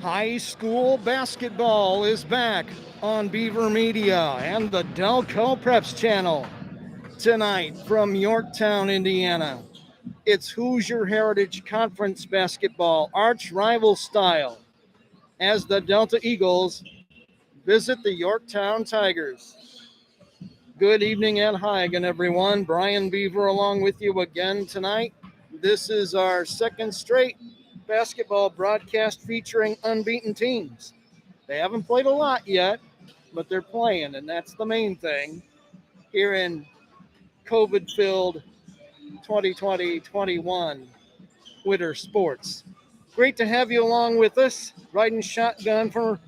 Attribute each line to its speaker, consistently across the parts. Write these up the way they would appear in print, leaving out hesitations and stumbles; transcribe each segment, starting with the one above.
Speaker 1: High school basketball is back on Beaver Media and the Delco Preps channel. Tonight from Yorktown, Indiana, it's Hoosier Heritage Conference basketball, arch rival style, as the Delta Eagles visit the Yorktown Tigers. Good evening and hi again, everyone. Brian Beaver along with you again tonight. This is our second straight basketball broadcast featuring unbeaten teams. They haven't played a lot yet, but they're playing, and that's the main thing here in COVID-filled 2020-21 winter sports. Great to have you along with us, riding shotgun for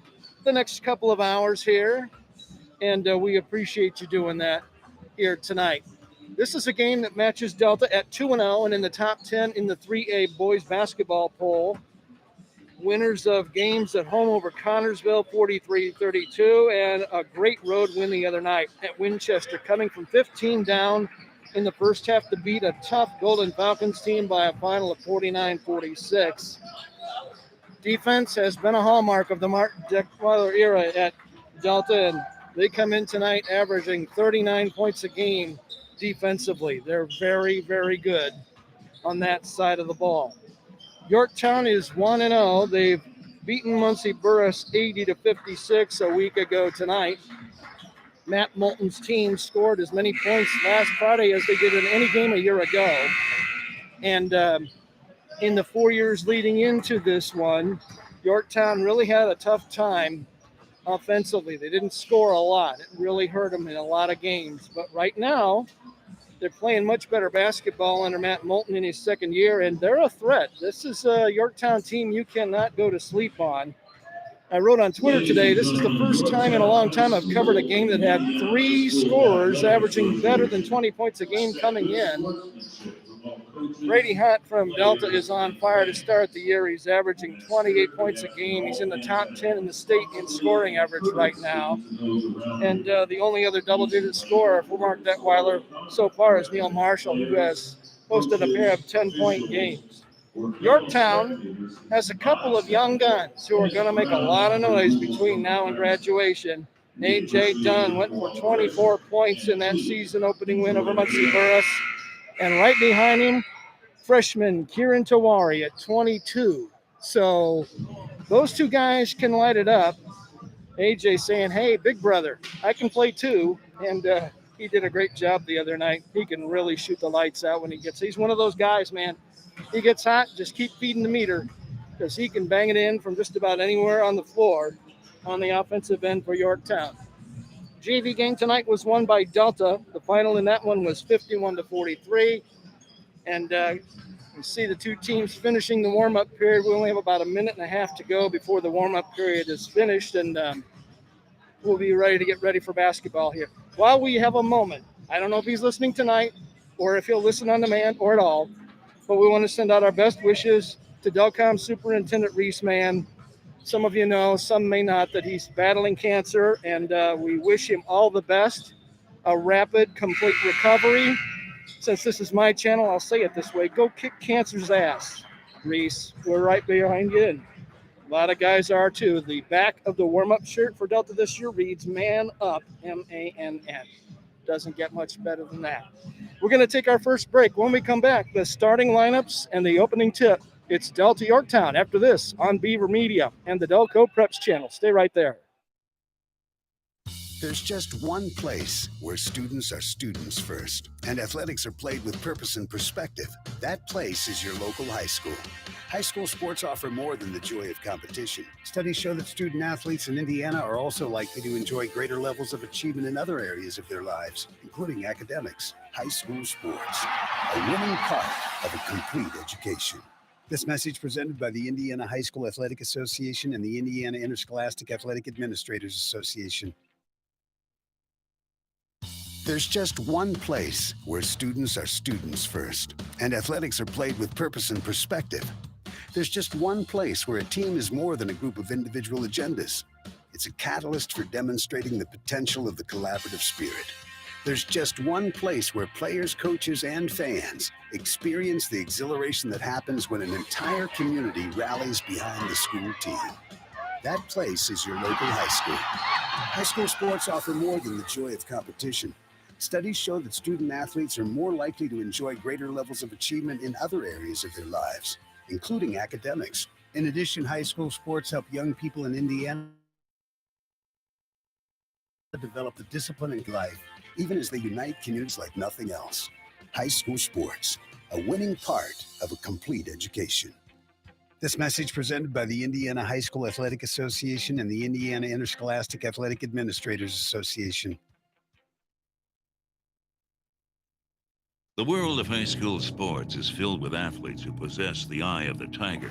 Speaker 1: the next couple of hours here, and we appreciate you doing that here tonight. This is a game that matches Delta at 2-0 and in the top 10 in the 3A boys basketball poll. Winners of games at home over Connorsville 43-32 and a great road win the other night at Winchester, coming from 15 down in the first half to beat a tough Golden Falcons team by a final of 49-46. Defense has been a hallmark of the Mark Deckweiler era at Delta, and they come in tonight averaging 39 points a game defensively. They're very, very good on that side of the ball. Yorktown is 1-0. They've beaten Muncie Burris 80-56 a week ago tonight. Matt Moulton's team scored as many points last Friday as they did in any game a year ago. And in the 4 years leading into this one, Yorktown really had a tough time offensively. They didn't score a lot. It really hurt them in a lot of games. But right now, they're playing much better basketball under Matt Moulton in his second year, and they're a threat. This is a Yorktown team you cannot go to sleep on. I wrote on Twitter today, this is the first time in a long time I've covered a game that had three scorers averaging better than 20 points a game coming in. Brady Hunt from Delta is on fire to start the year. He's averaging 28 points a game. He's in the top 10 in the state in scoring average right now. And the only other double-digit scorer for Mark Detweiler so far is Neil Marshall, who has posted a pair of 10-point games. Yorktown has a couple of young guns who are going to make a lot of noise between now and graduation. A.J. Dunn went for 24 points in that season opening win over Muncie Burris. And right behind him, freshman Kieran Tawari at 22. So those two guys can light it up. AJ saying, hey, big brother, I can play too. And he did a great job the other night. He can really shoot the lights out when he's one of those guys, man. He gets hot, just keep feeding the meter because he can bang it in from just about anywhere on the floor on the offensive end for Yorktown. JV game tonight was won by Delta. The final in that one was 51-43. And you see the two teams finishing the warm-up period. We only have about a minute and a half to go before the warm-up period is finished, and we'll be ready to get ready for basketball here. While we have a moment, I don't know if he's listening tonight or if he'll listen on demand or at all, but we want to send out our best wishes to Delcom Superintendent Reese Mann. Some of you know, some may not, that he's battling cancer, and we wish him all the best, a rapid, complete recovery. Since this is my channel, I'll say it this way. Go kick cancer's ass, Reese. We're right behind you, and a lot of guys are too. The back of the warm-up shirt for Delta this year reads Man Up, M-A-N-N. Doesn't get much better than that. We're going to take our first break. When we come back, the starting lineups and the opening tip. It's Delta Yorktown after this on Beaver Media and the Delco Preps channel. Stay right there.
Speaker 2: There's just one place where students are students first, and athletics are played with purpose and perspective. That place is your local high school. High school sports offer more than the joy of competition. Studies show that student athletes in Indiana are also likely to enjoy greater levels of achievement in other areas of their lives, including academics. High school sports, a winning part of a complete education. This message presented by the Indiana High School Athletic Association and the Indiana Interscholastic Athletic Administrators Association. There's just one place where students are students first, and athletics are played with purpose and perspective. There's just one place where a team is more than a group of individual agendas. It's a catalyst for demonstrating the potential of the collaborative spirit. There's just one place where players, coaches, and fans experience the exhilaration that happens when an entire community rallies behind the school team. That place is your local high school. High school sports offer more than the joy of competition. Studies show that student athletes are more likely to enjoy greater levels of achievement in other areas of their lives, including academics. In addition, high school sports help young people in Indiana develop the discipline in life, even as they unite communities like nothing else. High school sports, a winning part of a complete education. This message presented by the Indiana High School Athletic Association and the Indiana Interscholastic Athletic Administrators Association.
Speaker 3: The world of high school sports is filled with athletes who possess the eye of the tiger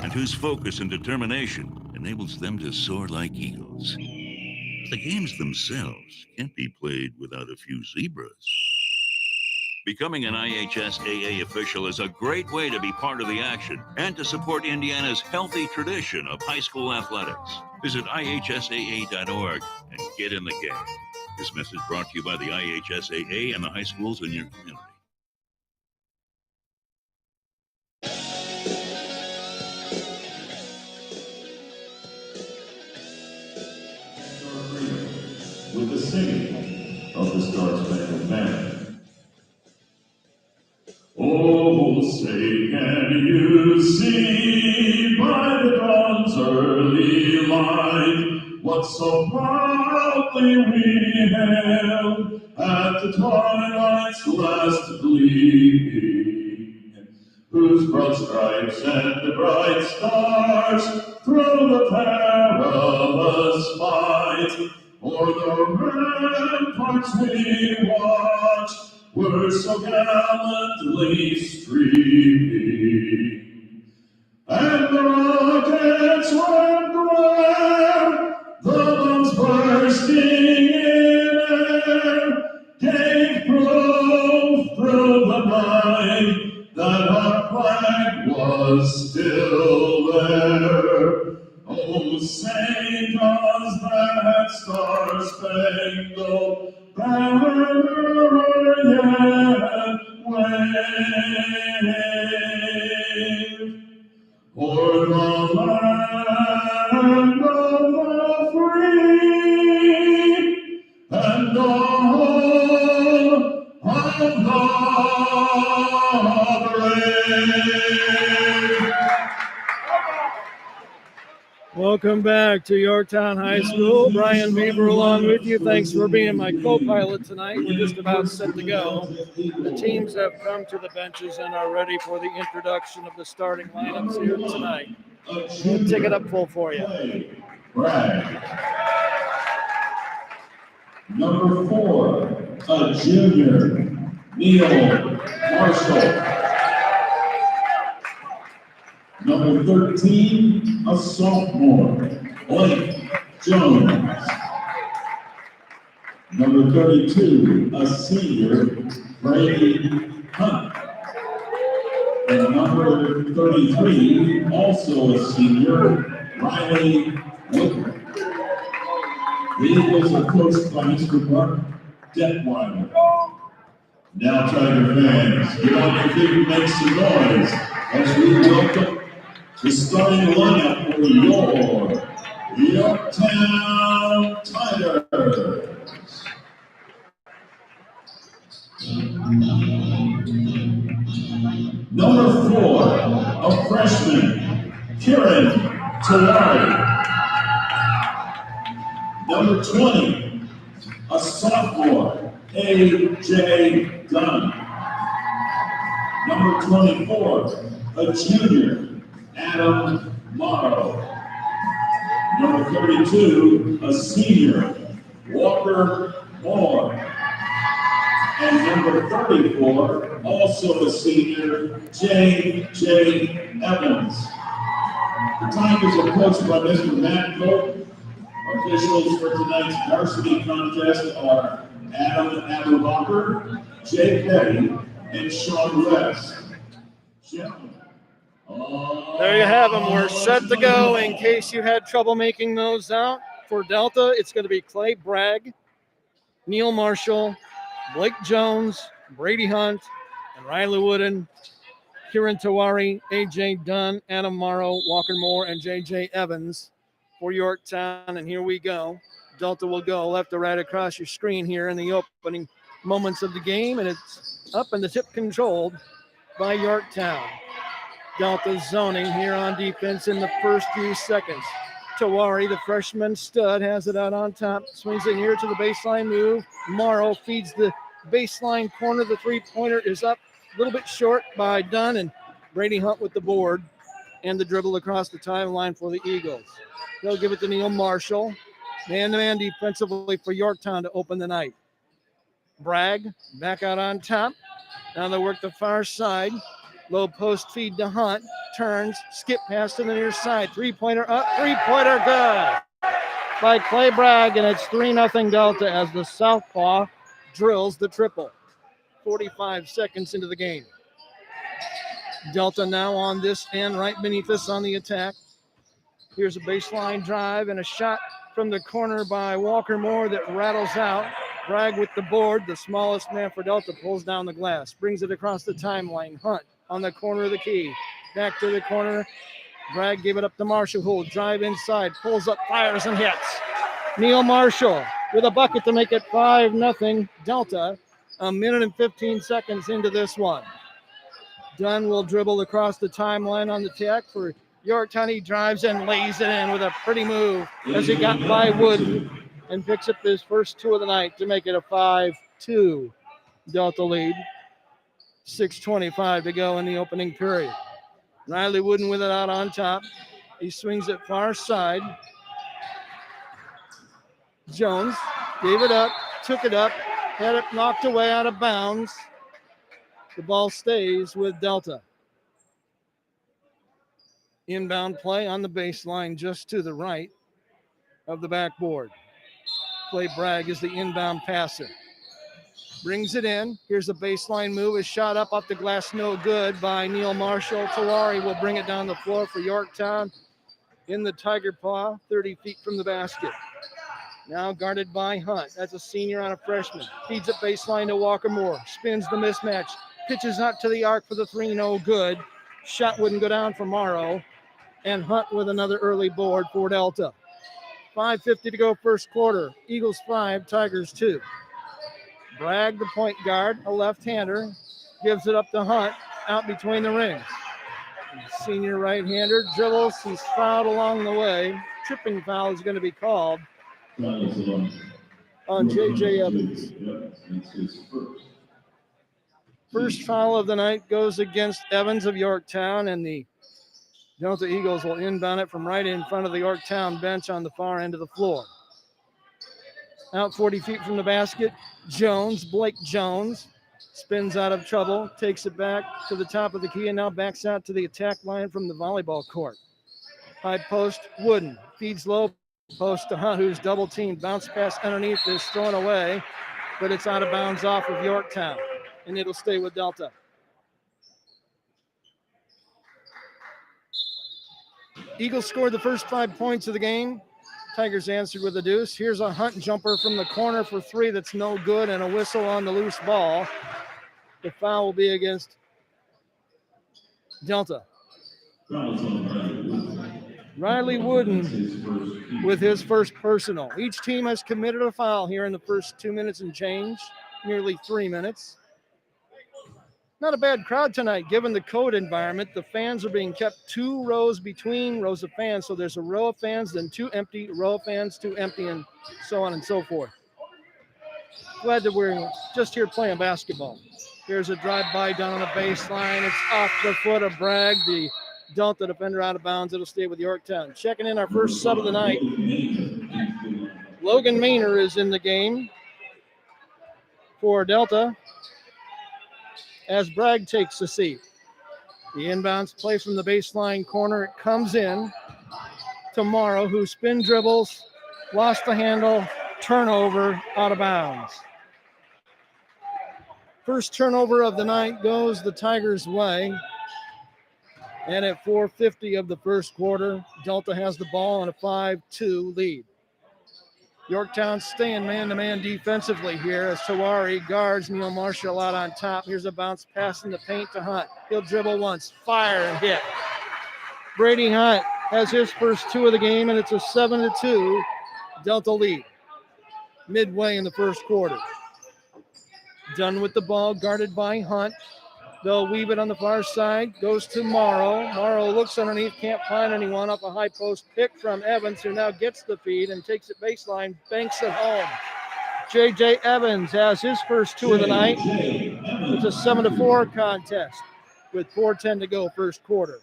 Speaker 3: and whose focus and determination enables them to soar like eagles. The games themselves can't be played without a few zebras. Becoming an IHSAA official is a great way to be part of the action and to support Indiana's healthy tradition of high school athletics. Visit IHSAA.org and get in the game. This message brought to you by the IHSAA and the high schools in your community.
Speaker 4: With the singing of the Star Spangled Banner. Oh, say can you see by the dawn's early light what so proudly we hailed at the twilight's last gleaming, whose broad stripes and the bright stars through the perilous fight o'er the ramparts we watched were so gallantly streaming, and the rockets went glare, the bombs bursting in air, gave proof through the night that our flag was still there. Oh, say does that star-spangled banner yet wave o'er the land of the free and the home of the brave?
Speaker 1: Welcome back to Yorktown High School. Brian Beaver along with you. Thanks for being my co-pilot tonight. We're just about set to go. The teams have come to the benches and are ready for the introduction of the starting lineups here tonight. We'll take it up full for you.
Speaker 4: Bragg. Number 4, a junior, Neil Marshall. Number 13, a sophomore, Blake Jones. Number 32, a senior, Brady Hunt. And number 33, also a senior, Riley Whitmer. The Eagles are coached by Mr. Mark Detweiler. Now, Tiger fans, get on your feet and make some noise as we welcome the starting lineup for your Yorktown Tigers. Number 4, a freshman, Kieran Tawari. Number 20, a sophomore, A.J. Dunn. Number 24, a junior, Adam Morrow. Number 32, a senior, Walker Moore. And number 34, also a senior, J.J. Evans. The Tigers are coached by Mr. Matt Cope. Officials for tonight's varsity contest are Adam Aberbacher, Jay Petty, and Sean West.
Speaker 1: There you have them. We're set to go. In case you had trouble making those out, for Delta, it's going to be Clay Bragg, Neil Marshall, Blake Jones, Brady Hunt, and Riley Wooden, Kieran Tawari, A.J. Dunn, Adam Morrow, Walker Moore, and J.J. Evans. for Yorktown, and here we go. Delta will go left to right across your screen here in the opening moments of the game, and it's up and the tip controlled by Yorktown. Delta zoning here on defense in the first few seconds. Tawari, the freshman stud, has it out on top, swings it here to the baseline move. Morrow feeds the baseline corner. The three-pointer is up a little bit short by Dunn, and Brady Hunt with the board and the dribble across the timeline for the Eagles. They'll give it to Neil Marshall. Man-to-man defensively for Yorktown to open the night. Bragg back out on top. Now they work the far side. Low post feed to Hunt. Turns, skip pass to the near side. Three-pointer up, three-pointer good by Clay Bragg, and it's 3-0 Delta as the Southpaw drills the triple. 45 seconds into the game. Delta now on this end, right beneath us on the attack. Here's a baseline drive and a shot from the corner by Walker Moore that rattles out. Bragg with the board, the smallest man for Delta, pulls down the glass, brings it across the timeline. Hunt on the corner of the key. Back to the corner. Bragg gave it up to Marshall, who will drive inside, pulls up, fires, and hits. Neil Marshall with a bucket to make it 5-0 Delta. A minute and 15 seconds into this one. Dunn will dribble across the timeline on the attack for Yorktown. He drives and lays it in with a pretty move as he got by Wooden and picks up his first two of the night to make it a 5-2 Delta lead. 6:25 to go in the opening period. Riley Wooden with it out on top. He swings it far side. Jones gave it up, took it up, had it knocked away out of bounds. The ball stays with Delta. Inbound play on the baseline just to the right of the backboard. Clay Bragg is the inbound passer. Brings it in. Here's a baseline move. A shot up off the glass, no good by Neil Marshall. Tawari will bring it down the floor for Yorktown in the Tiger Paw, 30 feet from the basket. Now guarded by Hunt. That's a senior on a freshman. Feeds it baseline to Walker Moore. Spins the mismatch. Pitches out to the arc for the three, no good. Shot wouldn't go down for Morrow. And Hunt with another early board for Delta. 5:50 to go first quarter. Eagles 5, Tigers 2. Bragg, the point guard, a left-hander, gives it up to Hunt out between the rings. Senior right-hander dribbles. He's fouled along the way. Tripping foul is going to be called on J.J. Evans. First foul of the night goes against Evans of Yorktown, and the Delta Eagles will inbound it from right in front of the Yorktown bench on the far end of the floor. Out 40 feet from the basket, Jones, Blake Jones, spins out of trouble, takes it back to the top of the key, and now backs out to the attack line from the volleyball court. High post, Wooden, feeds low post to Hunt, who's double teamed. Bounce pass underneath is thrown away, but it's out of bounds off of Yorktown, and it'll stay with Delta. Eagles scored the first 5 points of the game. Tigers answered with a deuce. Here's a Hunt jumper from the corner for three that's no good, and a whistle on the loose ball. The foul will be against Delta. Riley Wooden with his first personal. Each team has committed a foul here in the first 2 minutes and change, nearly 3 minutes. Not a bad crowd tonight, given the COVID environment. The fans are being kept 2 rows between rows of fans. So there's a row of fans, then 2 empty, row of fans, 2 empty, and so on and so forth. Glad that we're just here playing basketball. Here's a drive-by down on the baseline. It's off the foot of Bragg, the Delta defender out of bounds. It'll stay with Yorktown. Checking in our first sub of the night. Logan Maynor is in the game for Delta as Bragg takes the seat. The inbounds play from the baseline corner. It comes in to Morrow, who spin dribbles, lost the handle, turnover, out of bounds. First turnover of the night goes the Tigers' way. And at 4:50 of the first quarter, Delta has the ball on a 5-2 lead. Yorktown staying man-to-man defensively here as Tawari guards Neil Marshall out on top. Here's a bounce pass in the paint to Hunt. He'll dribble once, fire and hit. Brady Hunt has his first two of the game, and it's a 7-2 Delta lead. Midway in the first quarter. Dunn with the ball, guarded by Hunt. They'll weave it on the far side. Goes to Morrow. Morrow looks underneath, can't find anyone. Up a high post pick from Evans, who now gets the feed and takes it baseline, banks it home. J.J. Evans has his first two of the night. It's a 7-4 contest with 4:10 to go first quarter.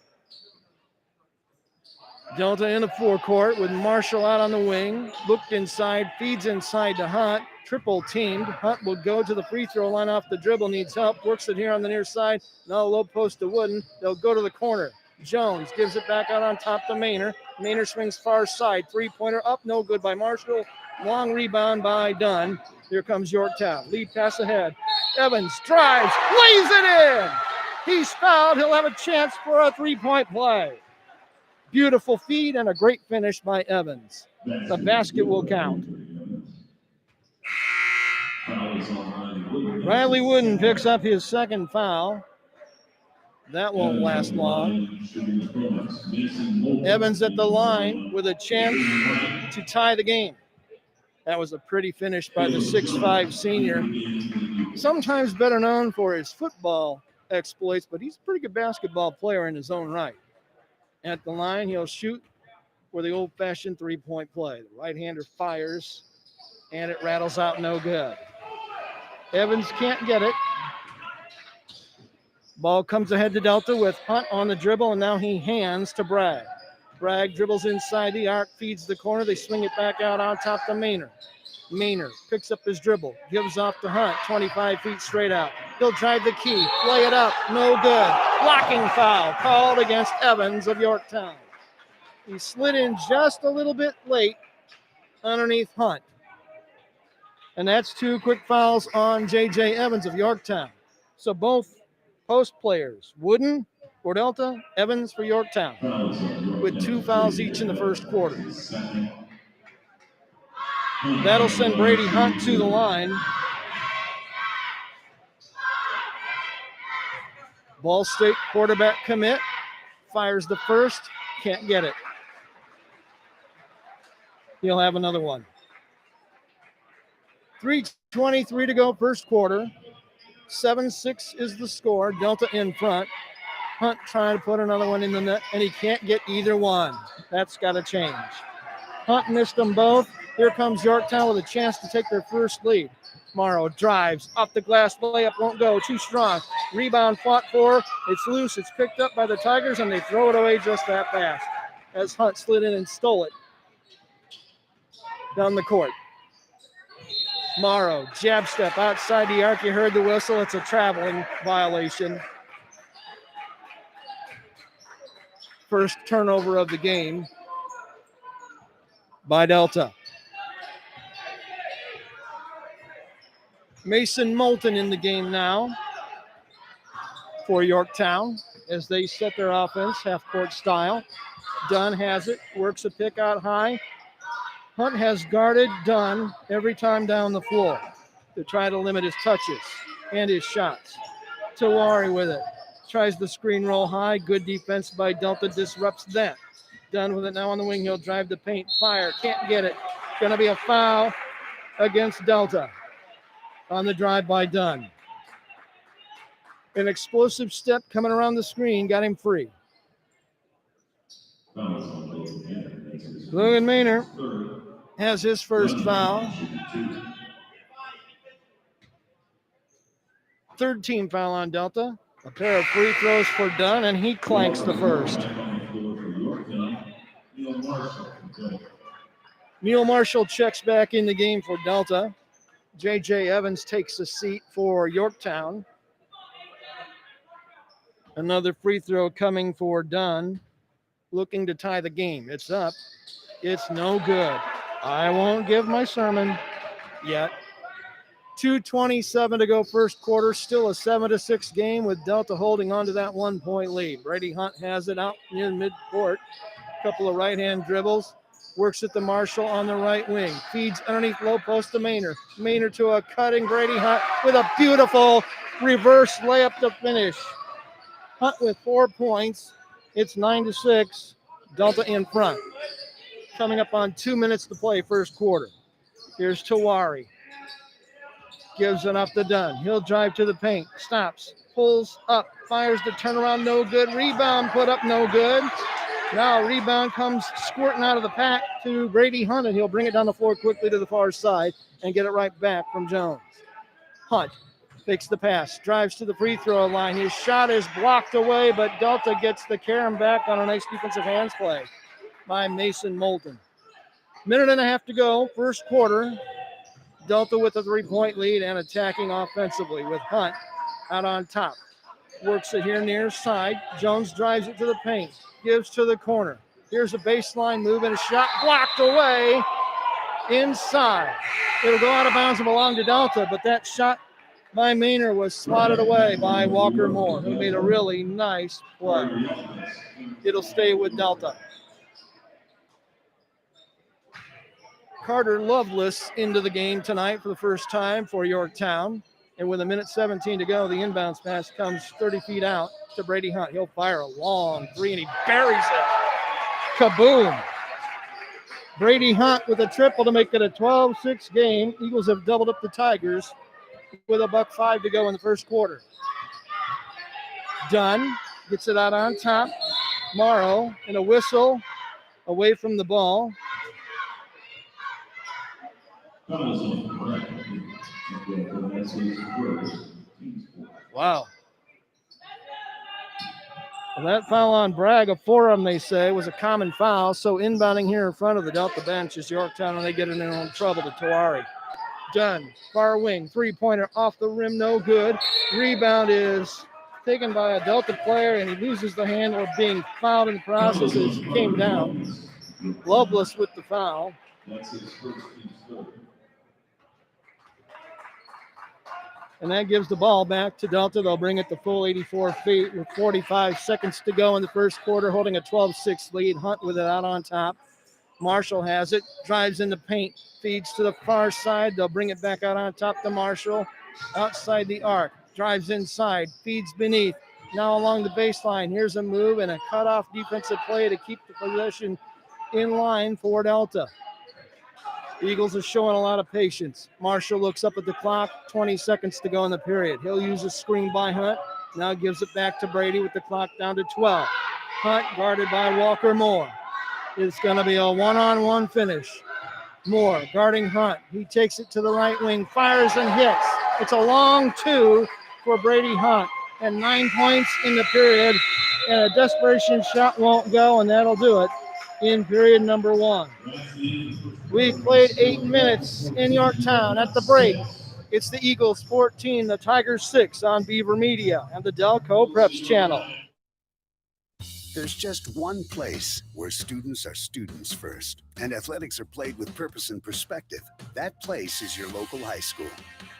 Speaker 1: Delta in the forecourt with Marshall out on the wing. Looked inside, feeds inside to Hunt. Triple teamed. Hunt will go to the free throw line off the dribble, needs help. Works it here on the near side. Now low post to Wooden. They'll go to the corner. Jones gives it back out on top to Maynard. Maynard swings far side. Three-pointer up, no good by Marshall. Long rebound by Dunn. Here comes Yorktown. Lead pass ahead. Evans drives, lays it in. He's fouled. He'll have a chance for a three-point play. Beautiful feed and a great finish by Evans. The basket will count. Riley Wooden picks up his second foul. That won't last long. Evans at the line with a chance to tie the game. That was a pretty finish by the 6'5 senior. Sometimes better known for his football exploits, but he's a pretty good basketball player in his own right. At the line, he'll shoot for the old-fashioned three-point play. The right-hander fires, and it rattles out no good. Evans can't get it. Ball comes ahead to Delta with Hunt on the dribble, and now he hands to Bragg. Bragg dribbles inside the arc, feeds the corner. They swing it back out on top to Maynard. Maynard picks up his dribble, gives off to Hunt, 25 feet straight out. He'll drive the key, lay it up, no good. Blocking foul called against Evans of Yorktown. He slid in just a little bit late underneath Hunt. And that's two quick fouls on J.J. Evans of Yorktown. So both post players, Wooden for Delta, Evans for Yorktown, with two fouls each in the first quarter. That'll send Brady Hunt to the line. Ball State quarterback commit, fires the first, can't get it. He'll have another one. 3:23 to go first quarter. 7-6 is the score. Delta in front. Hunt trying to put another one in the net, and he can't get either one. That's got to change. Hunt missed them both. Here comes Yorktown with a chance to take their first lead. Morrow drives off the glass, layup won't go, too strong. Rebound fought for, it's loose, it's picked up by the Tigers, and they throw it away just that fast as Hunt slid in and stole it down the court. Morrow, jab step outside the arc, you heard the whistle, it's a traveling violation. First turnover of the game by Delta. Mason Moulton in the game now for Yorktown as they set their offense half-court style. Dunn has it, works a pick out high. Hunt has guarded Dunn every time down the floor to try to limit his touches and his shots. Tawari with it. Tries the screen roll high. Good defense by Delta, disrupts that. Dunn with it now on the wing. He'll drive the paint. Fire. Can't get it. Going to be a foul against Delta on the drive by Dunn. An explosive step coming around the screen. Got him free. Logan Maynard has his first foul. Third team foul on Delta. A pair of free throws for Dunn, and he clanks the first. Neil Marshall checks back in the game for Delta. J.J. Evans takes a seat for Yorktown. Another free throw coming for Dunn, looking to tie the game. It's up. It's no good. I won't give my sermon yet. 2:27 to go first quarter. Still a 7-6 game with Delta holding on to that 1-point lead. Brady Hunt has it out near midcourt. Couple of right-hand dribbles. Works it to Marshall on the right wing. Feeds underneath low post to Maynard. Maynard to a cutting Brady Hunt with a beautiful reverse layup to finish. Hunt with 4 points. It's 9-6. Delta in front. Coming up on 2 minutes to play, first quarter. Here's Tawari. Gives it up to Dunn. He'll drive to the paint. Stops. Pulls up. Fires the turnaround. No good. Rebound put up. No good. Now rebound comes squirting out of the pack to Brady Hunt, and he'll bring it down the floor quickly to the far side and get it right back from Jones. Hunt fakes the pass. Drives to the free throw line. His shot is blocked away, but Delta gets the carom back on a nice defensive hands play by Mason Moulton. Minute and a half to go, first quarter. Delta with a 3-point lead and attacking offensively with Hunt out on top. Works it here near side. Jones drives it to the paint. Gives to the corner. Here's a baseline move and a shot blocked away inside. It'll go out of bounds and belong to Delta, but that shot by Maynard was swatted away by Walker Moore, who made a really nice play. It'll stay with Delta. Carter Lovelace into the game tonight for the first time for Yorktown. And with 1:17 to go, the inbounds pass comes 30 feet out to Brady Hunt. He'll fire a long three, and he buries it. Kaboom. Brady Hunt with a triple to make it a 12-6 game. Eagles have doubled up the Tigers with $1:05 to go in the first quarter. Dunn gets it out on top. Morrow and a whistle away from the ball. Wow. Well, that foul on Bragg, a forearm, they say, was a common foul. So inbounding here in front of the Delta bench is Yorktown, and they get in their own trouble to Tawari. Dunn, far wing, three-pointer off the rim, no good. Rebound is taken by a Delta player, and he loses the handle of being fouled in the process as he came down. Loveless with the foul. And that gives the ball back to Delta. They'll bring it the full 84 feet with 45 seconds to go in the first quarter, holding a 12-6 lead. Hunt with it out on top. Marshall has it, drives in the paint, feeds to the far side. They'll bring it back out on top to Marshall. Outside the arc, drives inside, feeds beneath. Now along the baseline, here's a move and a cutoff defensive play to keep the possession in line for Delta. Eagles are showing a lot of patience. Marshall looks up at the clock, 20 seconds to go in the period. He'll use a screen by Hunt. Now gives it back to Brady with the clock down to 12. Hunt guarded by Walker Moore. It's going to be a one-on-one finish. Moore guarding Hunt. He takes it to the right wing, fires and hits. It's a long two for Brady Hunt. And 9 points in the period. And a desperation shot won't go, and that'll do it in period number one. We've played 8 minutes in Yorktown. At the break, it's the Eagles 14, the Tigers 6 on Beaver Media and the Delco Preps channel.
Speaker 2: There's just one place where students are students first, and athletics are played with purpose and perspective. That place is your local high school.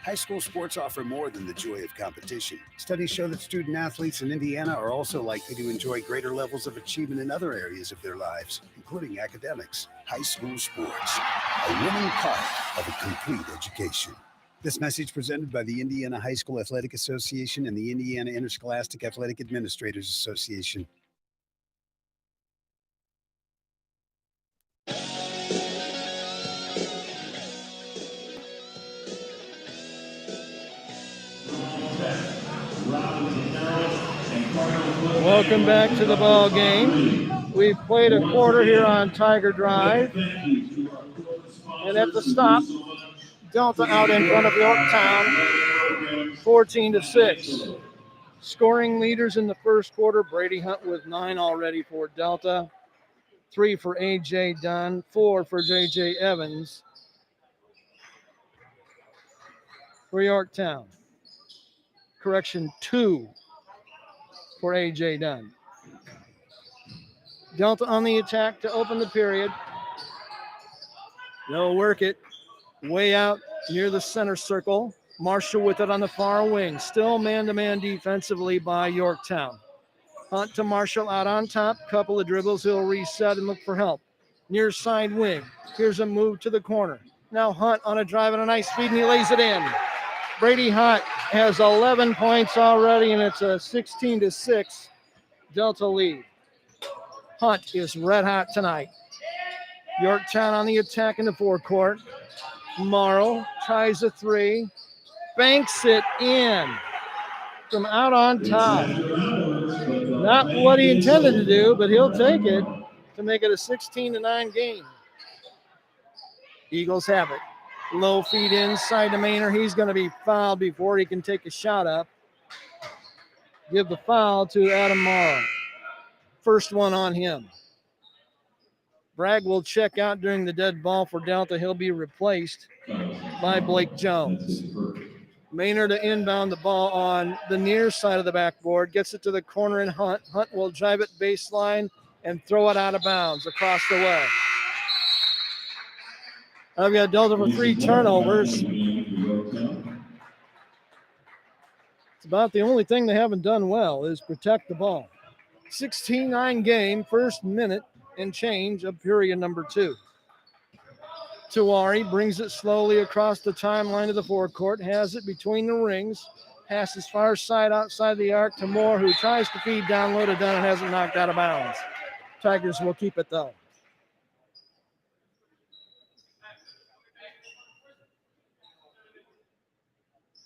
Speaker 2: High school sports offer more than the joy of competition. Studies show that student athletes in Indiana are also likely to enjoy greater levels of achievement in other areas of their lives, including academics. High school sports, a winning part of a complete education. This message presented by the Indiana High School Athletic Association and the Indiana Interscholastic Athletic Administrators Association.
Speaker 1: Welcome back to the ball game. We've played a quarter here on Tiger Drive. And at the stop, Delta out in front of Yorktown, 14-6. Scoring leaders in the first quarter, Brady Hunt with 9 already for Delta, 3 for A.J. Dunn, 4 for J.J. Evans for Yorktown. Correction, 2 for A.J. Dunn. Delta on the attack to open the period. They'll work it way out near the center circle. Marshall with it on the far wing. Still man-to-man defensively by Yorktown. Hunt to Marshall out on top. Couple of dribbles. He'll reset and look for help. Near side wing. Here's a move to the corner. Now Hunt on a drive and a nice feed, and he lays it in. Brady Hunt has 11 points already, and it's a 16-6 Delta lead. Hunt is red hot tonight. Yorktown on the attack in the forecourt. Morrow tries a three, banks it in from out on top. Not what he intended to do, but he'll take it to make it a 16-9 game. Eagles have it. Low feed inside to Maynard. He's going to be fouled before he can take a shot up. Give the foul to Adam Morrow. First one on him. Bragg will check out during the dead ball for Delta. He'll be replaced by Blake Jones. Maynard to inbound the ball on the near side of the backboard. Gets it to the corner and Hunt. Hunt will drive it baseline and throw it out of bounds across the way. I've got Delta for 3 turnovers. It's about the only thing they haven't done well is protect the ball. 16-9 game, first minute and change of period number 2. Tawari brings it slowly across the timeline of the forecourt, has it between the rings, passes far side outside the arc to Moore, who tries to feed down low to Dunn and hasn't knocked out of bounds. Tigers will keep it though.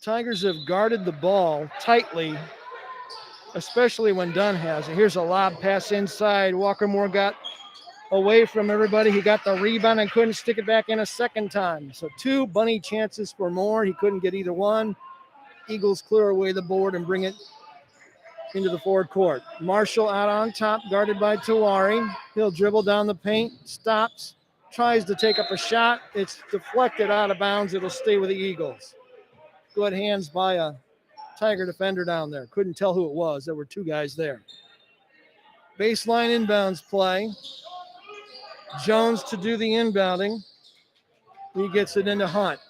Speaker 1: Tigers have guarded the ball tightly, especially when Dunn has it. Here's a lob pass inside. Walker Moore got away from everybody. He got the rebound and couldn't stick it back in a second time. So 2 bunny chances for Moore. He couldn't get either one. Eagles clear away the board and bring it into the forward court. Marshall out on top, guarded by Tawari. He'll dribble down the paint, stops, tries to take up a shot. It's deflected out of bounds. It'll stay with the Eagles. Good hands by a Tiger defender down there. Couldn't tell who it was. There were 2 guys there. Baseline inbounds play. Jones to do the inbounding. He gets it into Hunt.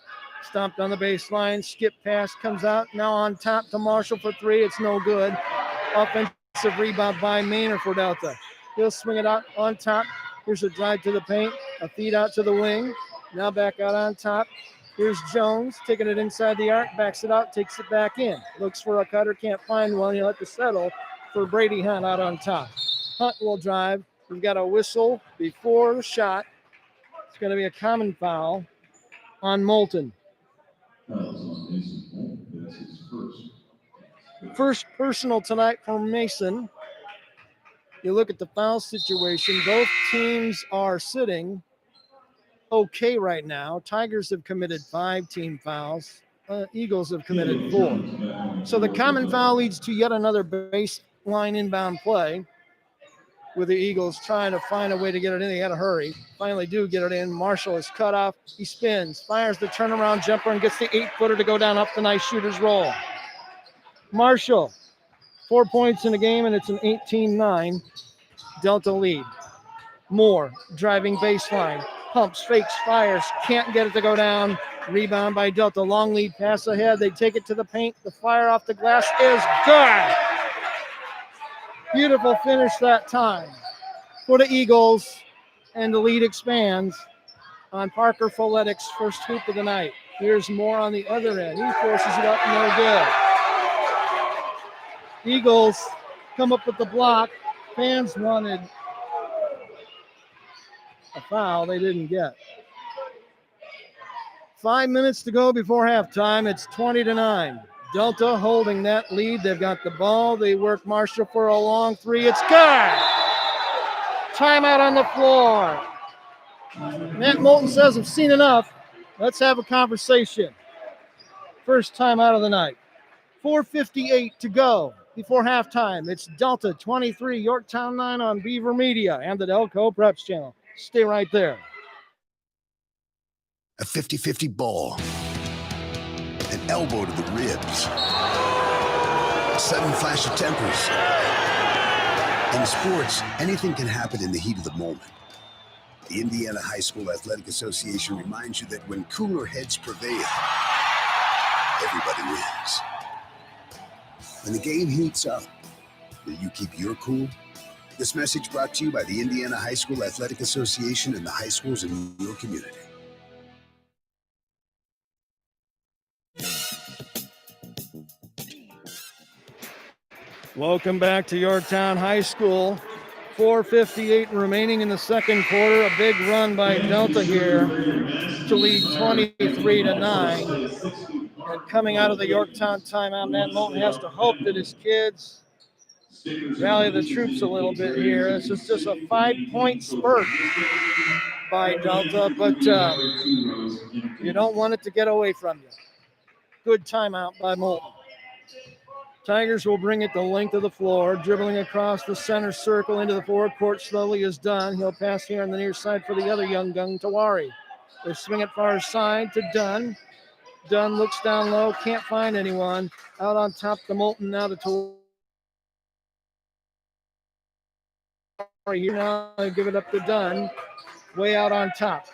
Speaker 1: Stomped on the baseline. Skip pass comes out. Now on top to Marshall for 3. It's no good. Offensive rebound by Maynard for Delta. He'll swing it out on top. Here's a drive to the paint. A feed out to the wing. Now back out on top. Here's Jones taking it inside the arc. Backs it out. Takes it back in. Looks for a cutter. Can't find one. He'll have to settle for Brady Hunt out on top. Hunt will drive. We've got a whistle before the shot. It's going to be a common foul on Moulton. First personal tonight for Mason. You look at the foul situation. Both teams are sitting okay right now. Tigers have committed 5 team fouls. Eagles have committed 4. So the common foul leads to yet another baseline inbound play with the Eagles trying to find a way to get it in. They had to hurry. Finally do get it in. Marshall is cut off. He spins, fires the turnaround jumper, and gets the 8-footer to go down up the nice shooter's roll. Marshall, 4 points in the game, and it's an 18-9 Delta lead. Moore driving baseline. Pumps, fakes, fires. Can't get it to go down. Rebound by Delta. Long lead pass ahead. They take it to the paint. The fire off the glass is good. Beautiful finish that time for the Eagles, and the lead expands on Parker Folletic's first hoop of the night. Here's Moore on the other end. He forces it up, no good. Eagles come up with the block. Fans wanted a foul they didn't get. 5 minutes to go before halftime. It's 20-9. Delta holding that lead. They've got the ball. They work Marshall for a long 3. It's good. Timeout on the floor. Matt Moulton says, I've seen enough. Let's have a conversation. First timeout of the night. 4:58 to go before halftime. It's Delta 23, Yorktown 9 on Beaver Media and the Delco Preps channel. Stay right there.
Speaker 2: A 50-50 ball. An elbow to the ribs. A sudden flash of tempers. In sports, anything can happen in the heat of the moment. The Indiana High School Athletic Association reminds you that when cooler heads prevail, everybody wins. When the game heats up, will you keep your cool? This message brought to you by the Indiana High School Athletic Association and the high schools in your community.
Speaker 1: Welcome back to Yorktown High School. 4:58 remaining in the second quarter. A big run by Delta here to lead 23-9. And coming out of the Yorktown timeout, Matt Moulton has to hope that his kids rally the troops a little bit here. This is just a 5-point spurt by Delta, but you don't want it to get away from you. Good timeout by Moulton. Tigers will bring it the length of the floor, dribbling across the center circle into the forecourt. Slowly is Dunn. He'll pass here on the near side for the other young gun, Tawari. They swing it far side to Dunn. Dunn looks down low, can't find anyone. Out on top to Moulton, now to Tawari. Here now, they give it up to Dunn. Way out on top.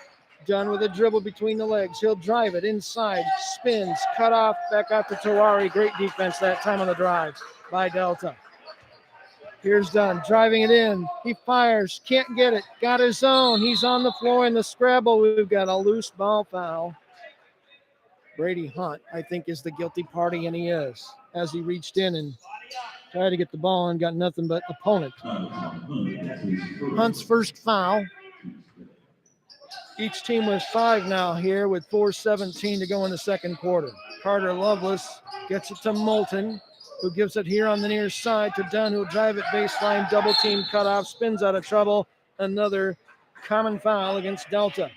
Speaker 1: Dunn with a dribble between the legs. He'll drive it inside, spins, cut off, back out to Tawari. Great defense that time on the drive by Delta. Here's Dunn driving it in. He fires, can't get it. Got his own. He's on the floor in the scrabble. We've got a loose ball foul. Brady Hunt, I think, is the guilty party, and he is. As he reached in and tried to get the ball and got nothing but opponent. Hunt's first foul. Each team with 5 now here with 4:17 to go in the second quarter. Carter Lovelace gets it to Moulton, who gives it here on the near side to Dunn, who'll drive it baseline, double team cutoff, spins out of trouble. Another common foul against Delta.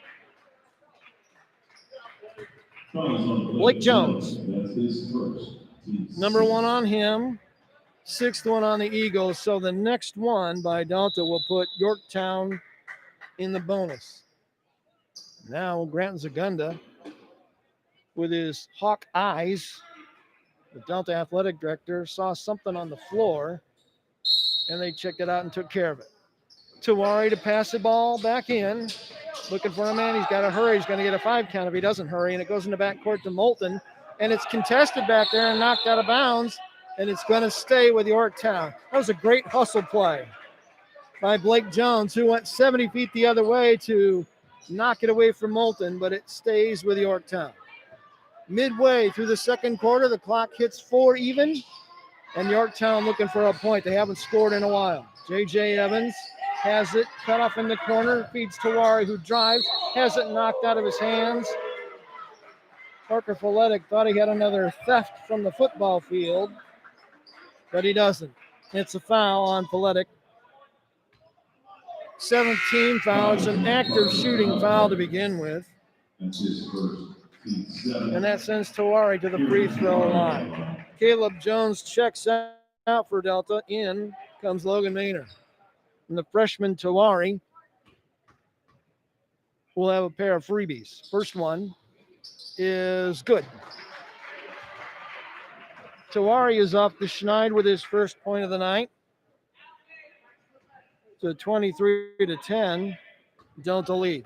Speaker 1: Blake Jones. Number 1 on him, 6th one on the Eagles. So the next one by Delta will put Yorktown in the bonus. Now Grant Zagunda, with his hawk eyes, the Delta athletic director, saw something on the floor, and they checked it out and took care of it. Tawari to pass the ball back in, looking for a man. He's got to hurry. He's going to get a 5 count if he doesn't hurry, and it goes in the backcourt to Moulton, and it's contested back there and knocked out of bounds, and it's going to stay with Yorktown. That was a great hustle play by Blake Jones, who went 70 feet the other way to knock it away from Moulton, but it stays with Yorktown. Midway through the second quarter, the clock hits 4 even, and Yorktown looking for a point. They haven't scored in a while. J.J. Evans has it, cut off in the corner, feeds Tawari, who drives, has it knocked out of his hands. Parker Foletic thought he had another theft from the football field, but he doesn't. It's a foul on Foletic. 17 fouls, an active shooting foul to begin with. And that sends Tawari to the free throw line. Caleb Jones checks out for Delta. In comes Logan Maynard. And the freshman Tawari will have a pair of freebies. First one is good. Tawari is off the schneid with his first point of the night. To 23-10, Delta lead.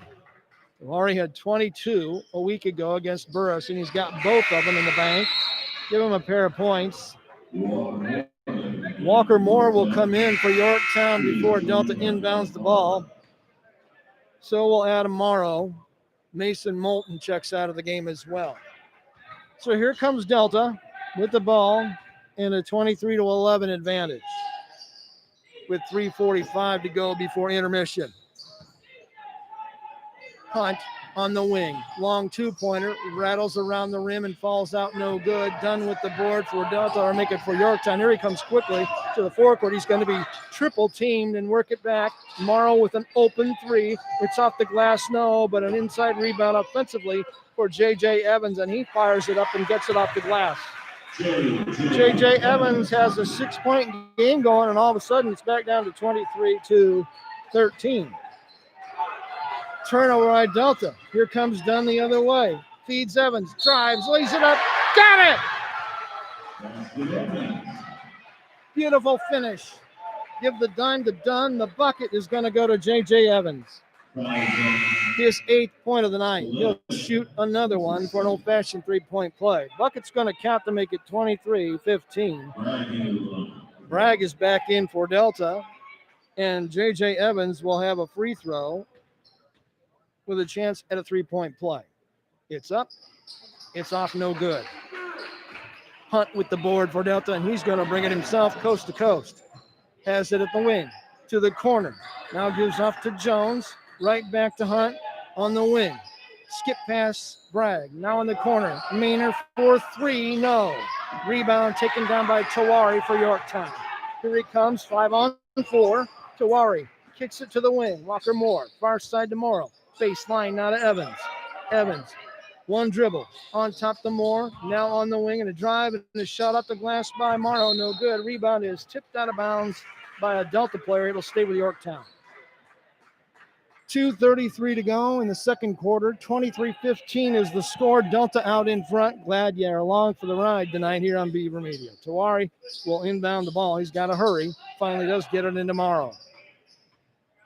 Speaker 1: Tawari had 22 a week ago against Burris, and he's got both of them in the bank. Give him a pair of points. Walker Moore will come in for Yorktown before Delta inbounds the ball. So will Adam Morrow. Mason Moulton checks out of the game as well. So here comes Delta with the ball and a 23-11 advantage with 3:45 to go before intermission. Hunt on the wing. Long 2-pointer, rattles around the rim and falls out no good. Done with the board for Delta, or make it for Yorktown. Here he comes quickly to the forecourt. He's going to be triple teamed and work it back. Morrow with an open 3. It's off the glass, no, but an inside rebound offensively for J.J. Evans, and he fires it up and gets it off the glass. J.J. Evans has a 6-point game going, and all of a sudden it's back down to 23-13. Turnover by Delta. Here comes Dunn the other way. Feeds Evans, drives, lays it up, got it! Beautiful finish. Give the dime to Dunn. The bucket is going to go to J.J. Evans. His 8th point of the night. He'll shoot another one for an old-fashioned 3-point play. Bucket's going to count to make it 23-15. Bragg is back in for Delta, and J.J. Evans will have a free throw with a chance at a 3-point play. It's up. It's off, no good. Hunt with the board for Delta, and he's going to bring it himself coast to coast. Has it at the wing. to the corner. Now gives off to Jones. Right back to Hunt on the wing. Skip pass, Bragg. Now in the corner. Maynard for three. No. Rebound taken down by Tawari for Yorktown. Here he comes. 5-on-4. Tawari kicks it to the wing. Walker Moore. Far side to Morrow. Baseline now to Evans. Evans. One dribble. On top to Moore. Now on the wing and a drive and a shot up the glass by Morrow. No good. Rebound is tipped out of bounds by a Delta player. It'll stay with Yorktown. 2:33 to go in the second quarter. 23-15 is the score. Delta out in front. Glad you're along for the ride tonight here on Beaver Media. Tawari will inbound the ball. He's got to hurry. Finally does get it into Morrow.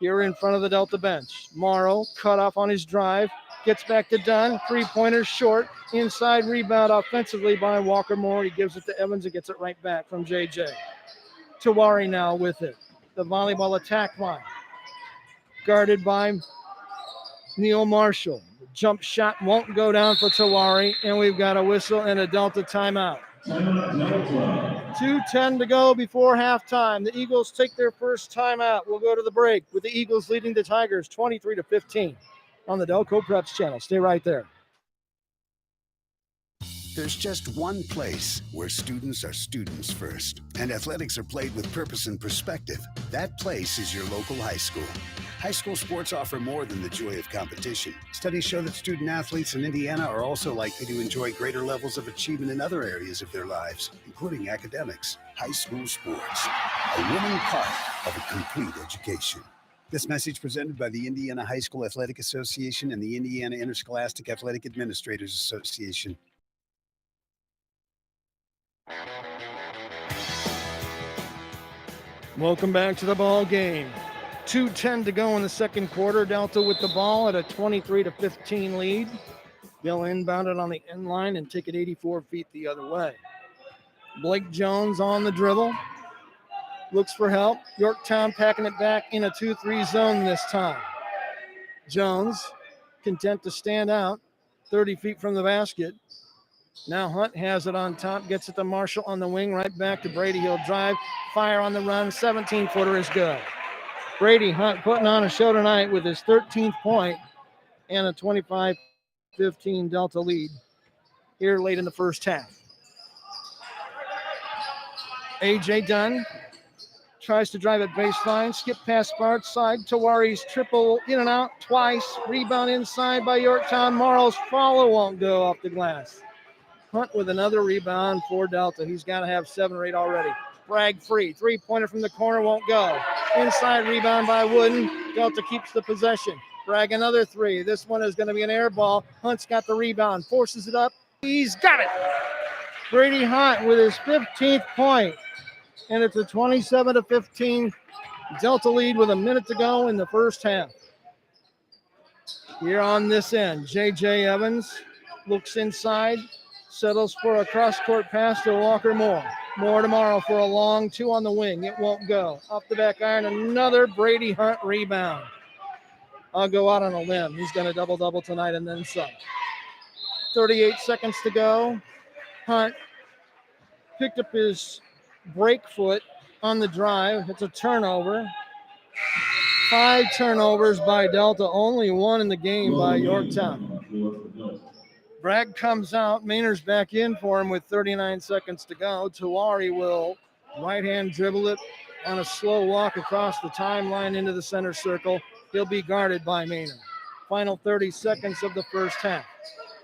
Speaker 1: Here in front of the Delta bench. Morrow cut off on his drive. Gets back to Dunn. Three-pointer short. Inside rebound offensively by Walker Moore. He gives it to Evans and gets it right back from JJ. Tawari now with it. The volleyball attack line. Guarded by Neil Marshall. The jump shot won't go down for Tawari, and we've got a whistle and a Delta timeout. 2:10 to go before halftime. The Eagles take their first timeout. We'll go to the break with the Eagles leading the Tigers 23-15 on the Delco Preps channel. Stay right there.
Speaker 2: There's just one place where students are students first, and athletics are played with purpose and perspective. That place is your local high school. High school sports offer more than the joy of competition. Studies show that student athletes in Indiana are also likely to enjoy greater levels of achievement in other areas of their lives, including academics. High school sports, a winning part of a complete education. This message presented by the Indiana High School Athletic Association and the Indiana Interscholastic Athletic Administrators Association.
Speaker 1: Welcome back to the ball game. 2:10 to go in the second quarter. Delta with the ball at a 23-15 lead. They'll inbound it on the end line and take it 84 feet the other way. Blake Jones on the dribble. Looks for help. Yorktown packing it back in a 2-3 zone this time. Jones content to stand out 30 feet from the basket. Now Hunt has it on top, gets it to Marshall on the wing, right back to Brady. He'll drive, fire on the run, 17-footer is good. Brady Hunt putting on a show tonight with his 13th point and a 25-15 Delta lead here late in the first half. A.J. Dunn tries to drive it baseline, skip past far side. Tawari's triple in and out twice. Rebound inside by Yorktown. Morrow's follow won't go off the glass. Hunt with another rebound for Delta. He's got to have 7 or 8 already. Bragg free. Three-pointer from the corner won't go. Inside rebound by Wooden. Delta keeps the possession. Bragg another 3. This one is going to be an air ball. Hunt's got the rebound. Forces it up. He's got it. Brady Hunt with his 15th point. And it's a 27-15 Delta lead with a minute to go in the first half. Here on this end, J.J. Evans looks inside. Settles for a cross-court pass to Walker Moore. Moore tomorrow for a long 2 on the wing. It won't go. Off the back iron, another Brady Hunt rebound. I'll go out on a limb. He's going to double-double tonight and then some. 38 seconds to go. Hunt picked up his break foot on the drive. It's a turnover. 5 turnovers by Delta. Only 1 in the game by Yorktown. Bragg comes out. Maynard's back in for him with 39 seconds to go. Tawari will right-hand dribble it on a slow walk across the timeline into the center circle. He'll be guarded by Maynard. Final 30 seconds of the first half.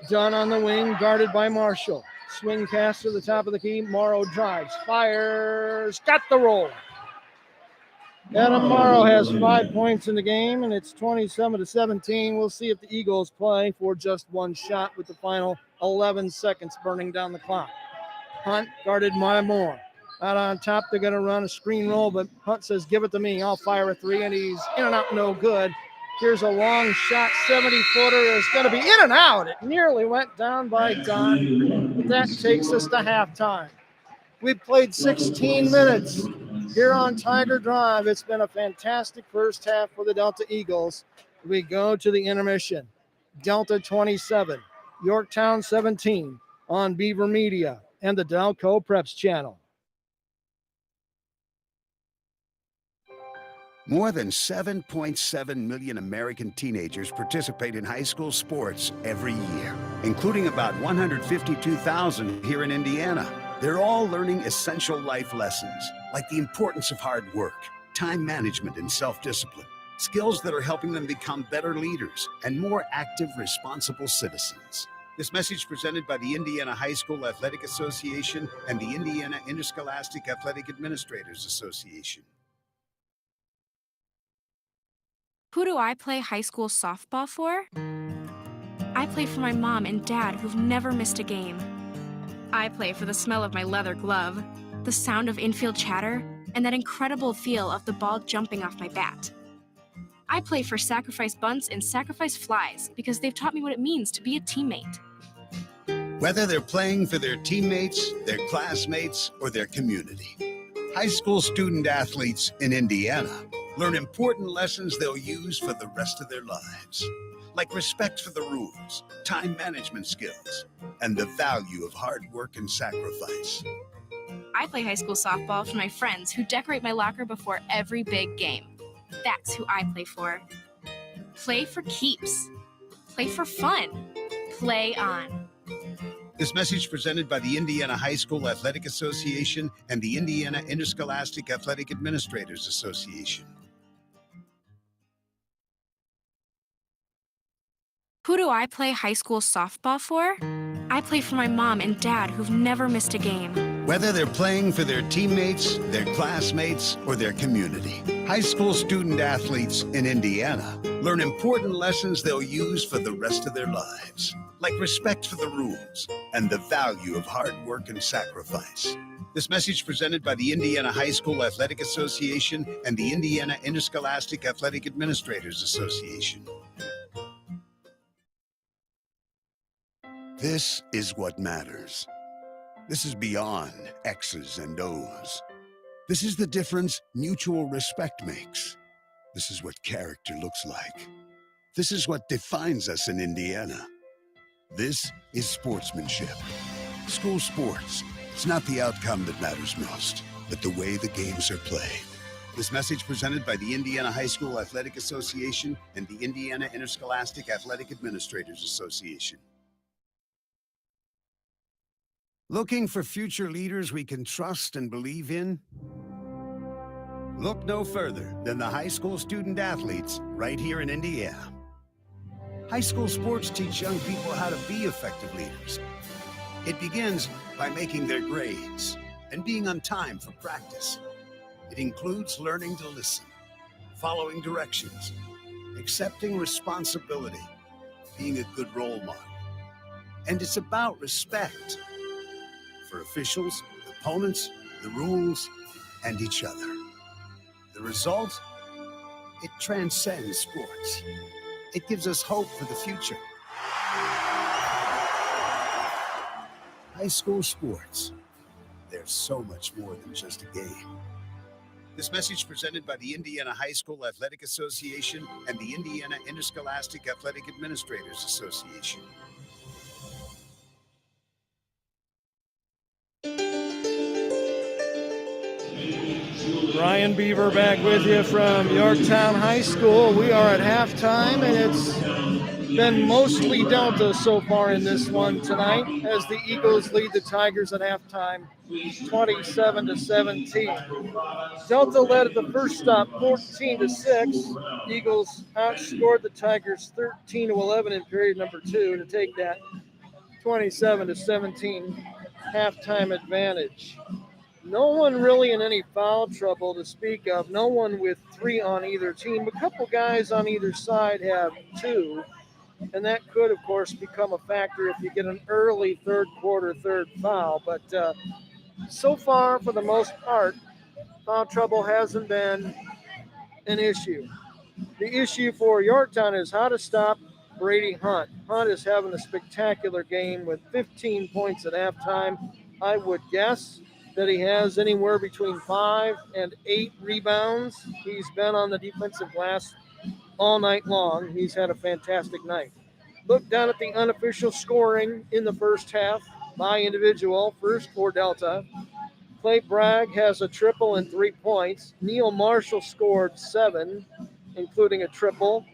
Speaker 1: Dunn on the wing, guarded by Marshall. Swing pass to the top of the key. Morrow drives, fires, got the roll. Adam Morrow has 5 points in the game, and it's 27-17. We'll see if the Eagles play for just 1 shot with the final 11 seconds burning down the clock. Hunt guarded by Moore. Out on top, they're going to run a screen roll, but Hunt says, give it to me. I'll fire a 3, and he's in and out, no good. Here's a long shot, 70-footer is going to be in and out. It nearly went down by Dunn, but that takes us to halftime. We've played 16 minutes here on Tiger Drive. It's been a fantastic first half for the Delta Eagles. We go to the intermission. Delta 27, Yorktown 17 on Beaver Media and the Delco Preps channel.
Speaker 2: More than 7.7 million American teenagers participate in high school sports every year, including about 152,000 here in Indiana. They're all learning essential life lessons, like the importance of hard work, time management, and self-discipline. Skills that are helping them become better leaders and more active, responsible citizens. This message presented by the Indiana High School Athletic Association and the Indiana Interscholastic Athletic Administrators Association.
Speaker 5: Who do I play high school softball for? I play for my mom and dad who've never missed a game. I play for the smell of my leather glove, the sound of infield chatter, and that incredible feel of the ball jumping off my bat. I play for sacrifice bunts and sacrifice flies because they've taught me what it means to be a teammate.
Speaker 2: Whether they're playing for their teammates, their classmates, or their community, high school student athletes in Indiana learn important lessons they'll use for the rest of their lives, like respect for the rules, time management skills, and the value of hard work and sacrifice.
Speaker 5: I play high school softball for my friends who decorate my locker before every big game. That's who I play for. Play for keeps. Play for fun. Play on.
Speaker 2: This message presented by the Indiana High School Athletic Association and the Indiana Interscholastic Athletic Administrators Association.
Speaker 5: Who do I play high school softball for? I play for my mom and dad who've never missed a game.
Speaker 2: Whether they're playing for their teammates, their classmates, or their community, high school student athletes in Indiana learn important lessons they'll use for the rest of their lives, like respect for the rules and the value of hard work and sacrifice. This message presented by the Indiana High School Athletic Association and the Indiana Interscholastic Athletic Administrators Association. This is what matters. This is beyond X's and O's. This is the difference mutual respect makes. This is what character looks like. This is what defines us in Indiana. This is sportsmanship. School sports. It's not the outcome that matters most, but the way the games are played. This message presented by the Indiana High School Athletic Association and the Indiana Interscholastic Athletic Administrators Association. Looking for future leaders we can trust and believe in? Look no further than the high school student athletes right here in Indiana. High school sports teach young people how to be effective leaders. It begins by making their grades and being on time for practice. It includes learning to listen, following directions, accepting responsibility, being a good role model. And it's about respect for officials, opponents, the rules, and each other. The result? It transcends sports. It gives us hope for the future. High school sports. They're so much more than just a game. This message presented by the Indiana High School Athletic Association and the Indiana Interscholastic Athletic Administrators Association.
Speaker 1: Brian Beaver back with you from Yorktown High School. We are at halftime, and it's been mostly Delta so far in this one tonight as the Eagles lead the Tigers at halftime 27-17. Delta led at the first stop 14-6. Eagles outscored the Tigers 13-11 in period number 2 to take that 27-17 halftime advantage. No one really in any foul trouble to speak of. No one with 3 on either team. A couple guys on either side have 2, and that could, of course, become a factor if you get an early third foul. But so far, for the most part, foul trouble hasn't been an issue. The issue for Yorktown is how to stop Brady Hunt. Hunt is having a spectacular game with 15 points at halftime. I would guess that he has anywhere between 5 and 8 rebounds. He's been on the defensive glass all night long. He's had a fantastic night. Look down at the unofficial scoring in the first half by individual. First for Delta, Clay Bragg has a triple and 3 points. Neil Marshall scored 7, including a triple.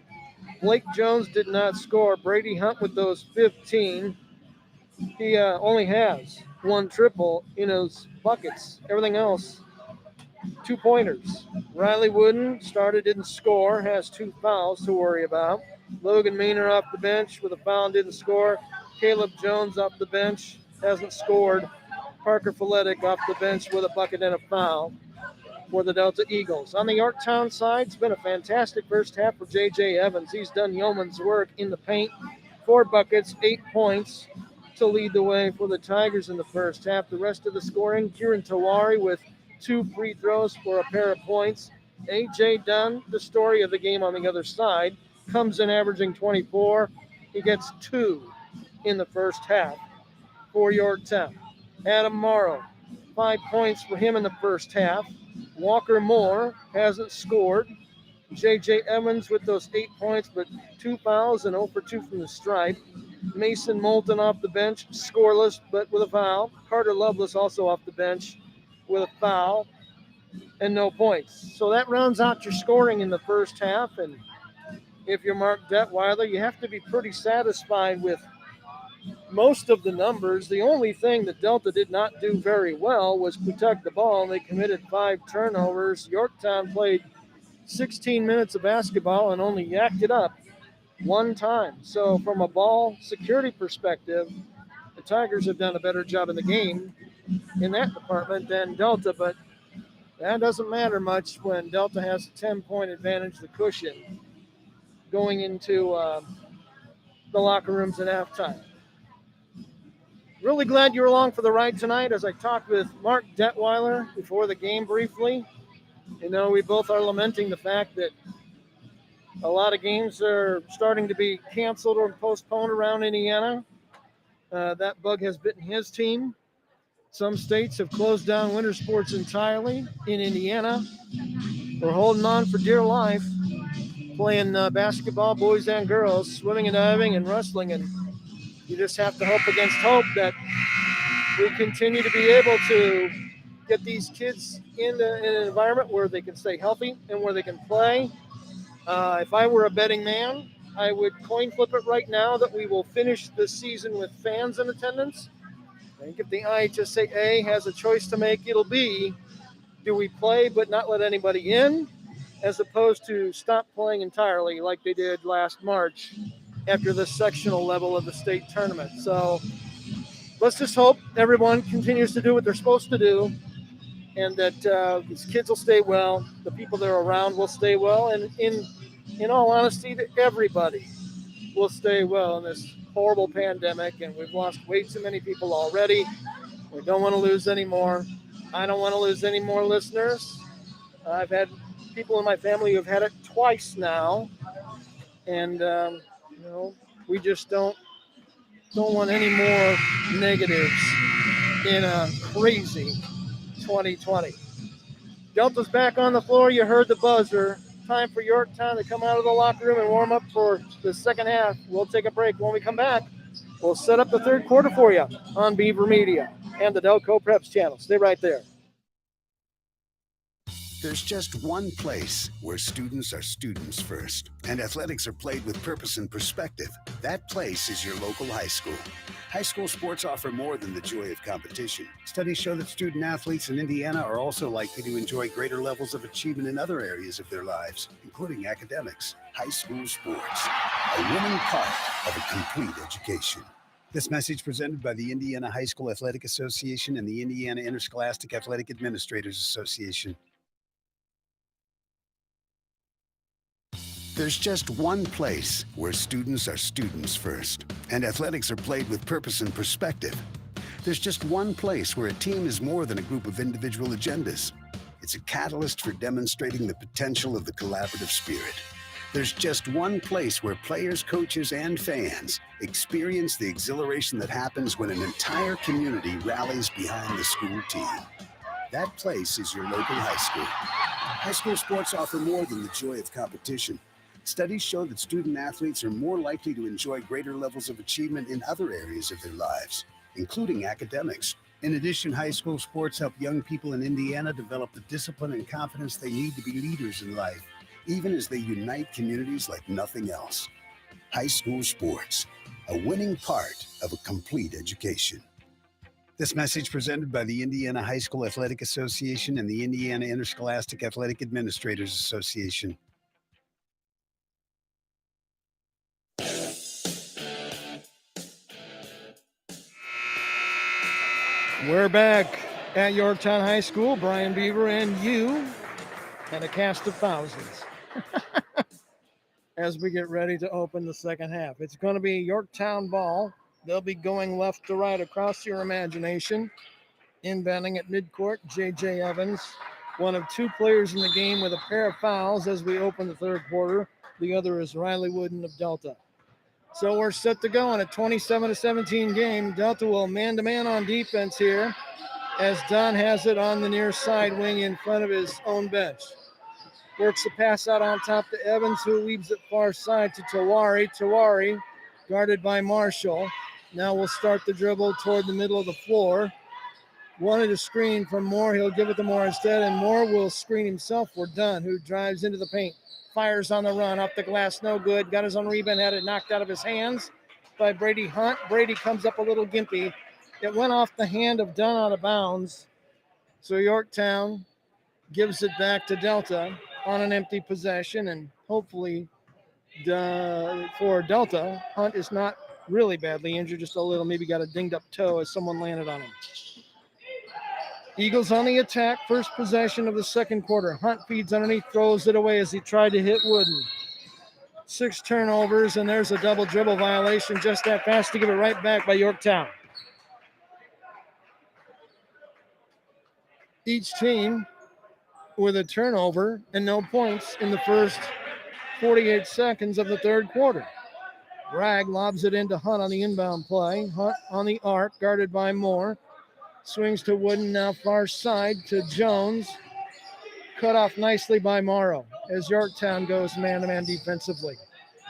Speaker 1: Blake Jones did not score. Brady Hunt with those 15. He only has 1 triple in his buckets. Everything else, 2-pointers. Riley Wooden started, didn't score, has 2 fouls to worry about. Logan Maynard off the bench with a foul, didn't score. Caleb Jones off the bench, hasn't scored. Parker Folletic off the bench with a bucket and a foul for the Delta Eagles. On the Yorktown side, it's been a fantastic first half for J.J. Evans. He's done yeoman's work in the paint. 4 buckets, 8 points to lead the way for the Tigers in the first half. The rest of the scoring, Kieran Tawari with 2 free throws for a pair of points. A.J. Dunn, the story of the game on the other side, comes in averaging 24. He gets 2 in the first half for Yorktown. Adam Morrow, 5 points for him in the first half. Walker Moore hasn't scored. J.J. Evans with those 8 points, but 2 fouls and 0 for 2 from the stripe. Mason Moulton off the bench, scoreless, but with a foul. Carter Lovelace also off the bench with a foul and no points. So that rounds out your scoring in the first half. And if you're Mark Detweiler, you have to be pretty satisfied with most of the numbers. The only thing that Delta did not do very well was protect the ball. They committed 5 turnovers. Yorktown played 16 minutes of basketball and only yacked it up 1 time. So from a ball security perspective, the Tigers have done a better job in the game in that department than Delta, but that doesn't matter much when Delta has a 10-point advantage, the cushion, going into the locker rooms at halftime. Really glad you're along for the ride tonight as I talked with Mark Detweiler before the game briefly. You know, we both are lamenting the fact that a lot of games are starting to be canceled or postponed around Indiana. That bug has bitten his team. Some states have closed down winter sports entirely. In Indiana, we're holding on for dear life, playing basketball, boys and girls, swimming and diving and wrestling. And you just have to hope against hope that we continue to be able to get these kids in an environment where they can stay healthy and where they can play. If I were a betting man, I would coin flip it right now that we will finish the season with fans in attendance. I think if the IHSAA has a choice to make, it'll be, do we play but not let anybody in, as opposed to stop playing entirely like they did last March after the sectional level of the state tournament. So let's just hope everyone continues to do what they're supposed to do, and that these kids will stay well, the people that are around will stay well, and in all honesty, that everybody will stay well in this horrible pandemic. And we've lost way too many people already. We don't want to lose any more. I don't want to lose any more listeners. I've had people in my family who have had it twice now, and we just don't want any more negatives in a crazy 2020. Delta's back on the floor. You heard the buzzer. Time for Yorktown to come out of the locker room and warm up for the second half. We'll take a break. When we come back, we'll set up the third quarter for you on Beaver Media and the Delco Preps channel. Stay right there.
Speaker 2: There's just one place where students are students first, and athletics are played with purpose and perspective. That place is your local high school. High school sports offer more than the joy of competition. Studies show that student athletes in Indiana are also likely to enjoy greater levels of achievement in other areas of their lives, including academics. High school sports, a winning part of a complete education. This message presented by the Indiana High School Athletic Association and the Indiana Interscholastic Athletic Administrators Association. There's just one place where students are students first, and athletics are played with purpose and perspective. There's just one place where a team is more than a group of individual agendas. It's a catalyst for demonstrating the potential of the collaborative spirit. There's just one place where players, coaches, and fans experience the exhilaration that happens when an entire community rallies behind the school team. That place is your local high school. High school sports offer more than the joy of competition. Studies show that student athletes are more likely to enjoy greater levels of achievement in other areas of their lives, including academics. In addition, high school sports help young people in Indiana develop the discipline and confidence they need to be leaders in life, even as they unite communities like nothing else. High school sports, a winning part of a complete education. This message presented by the Indiana High School Athletic Association and the Indiana Interscholastic Athletic Administrators Association.
Speaker 1: We're back at Yorktown High School. Brian Beaver and you and a cast of thousands as we get ready to open the second half. It's going to be Yorktown ball. They'll be going left to right across your imagination. Inbounding at midcourt, J.J. Evans, one of two players in the game with a pair of fouls as we open the third quarter. The other is Riley Wooden of Delta. So we're set to go in a 27-17 game. Delta will man-to-man on defense here as Dunn has it on the near side wing in front of his own bench. Works the pass out on top to Evans, who leaves it far side to Tawari. Tawari guarded by Marshall. Now we'll start the dribble toward the middle of the floor. Wanted a screen from Moore. He'll give it to Moore instead, and Moore will screen himself for Dunn, who drives into the paint. Fires on the run, up the glass, no good. Got his own rebound, had it knocked out of his hands by Brady Hunt. Brady comes up a little gimpy. It went off the hand of Dunn out of bounds. So Yorktown gives it back to Delta on an empty possession, and hopefully for Delta, Hunt is not really badly injured, just a little, maybe got a dinged up toe as someone landed on him. Eagles on the attack, first possession of the second quarter. Hunt feeds underneath, throws it away as he tried to hit Wooden. 6 turnovers, and there's a double dribble violation just that fast to give it right back by Yorktown. Each team with a turnover and no points in the first 48 seconds of the third quarter. Bragg lobs it into Hunt on the inbound play. Hunt on the arc, guarded by Moore. Swings to Wooden, now far side to Jones. Cut off nicely by Morrow as Yorktown goes man-to-man defensively.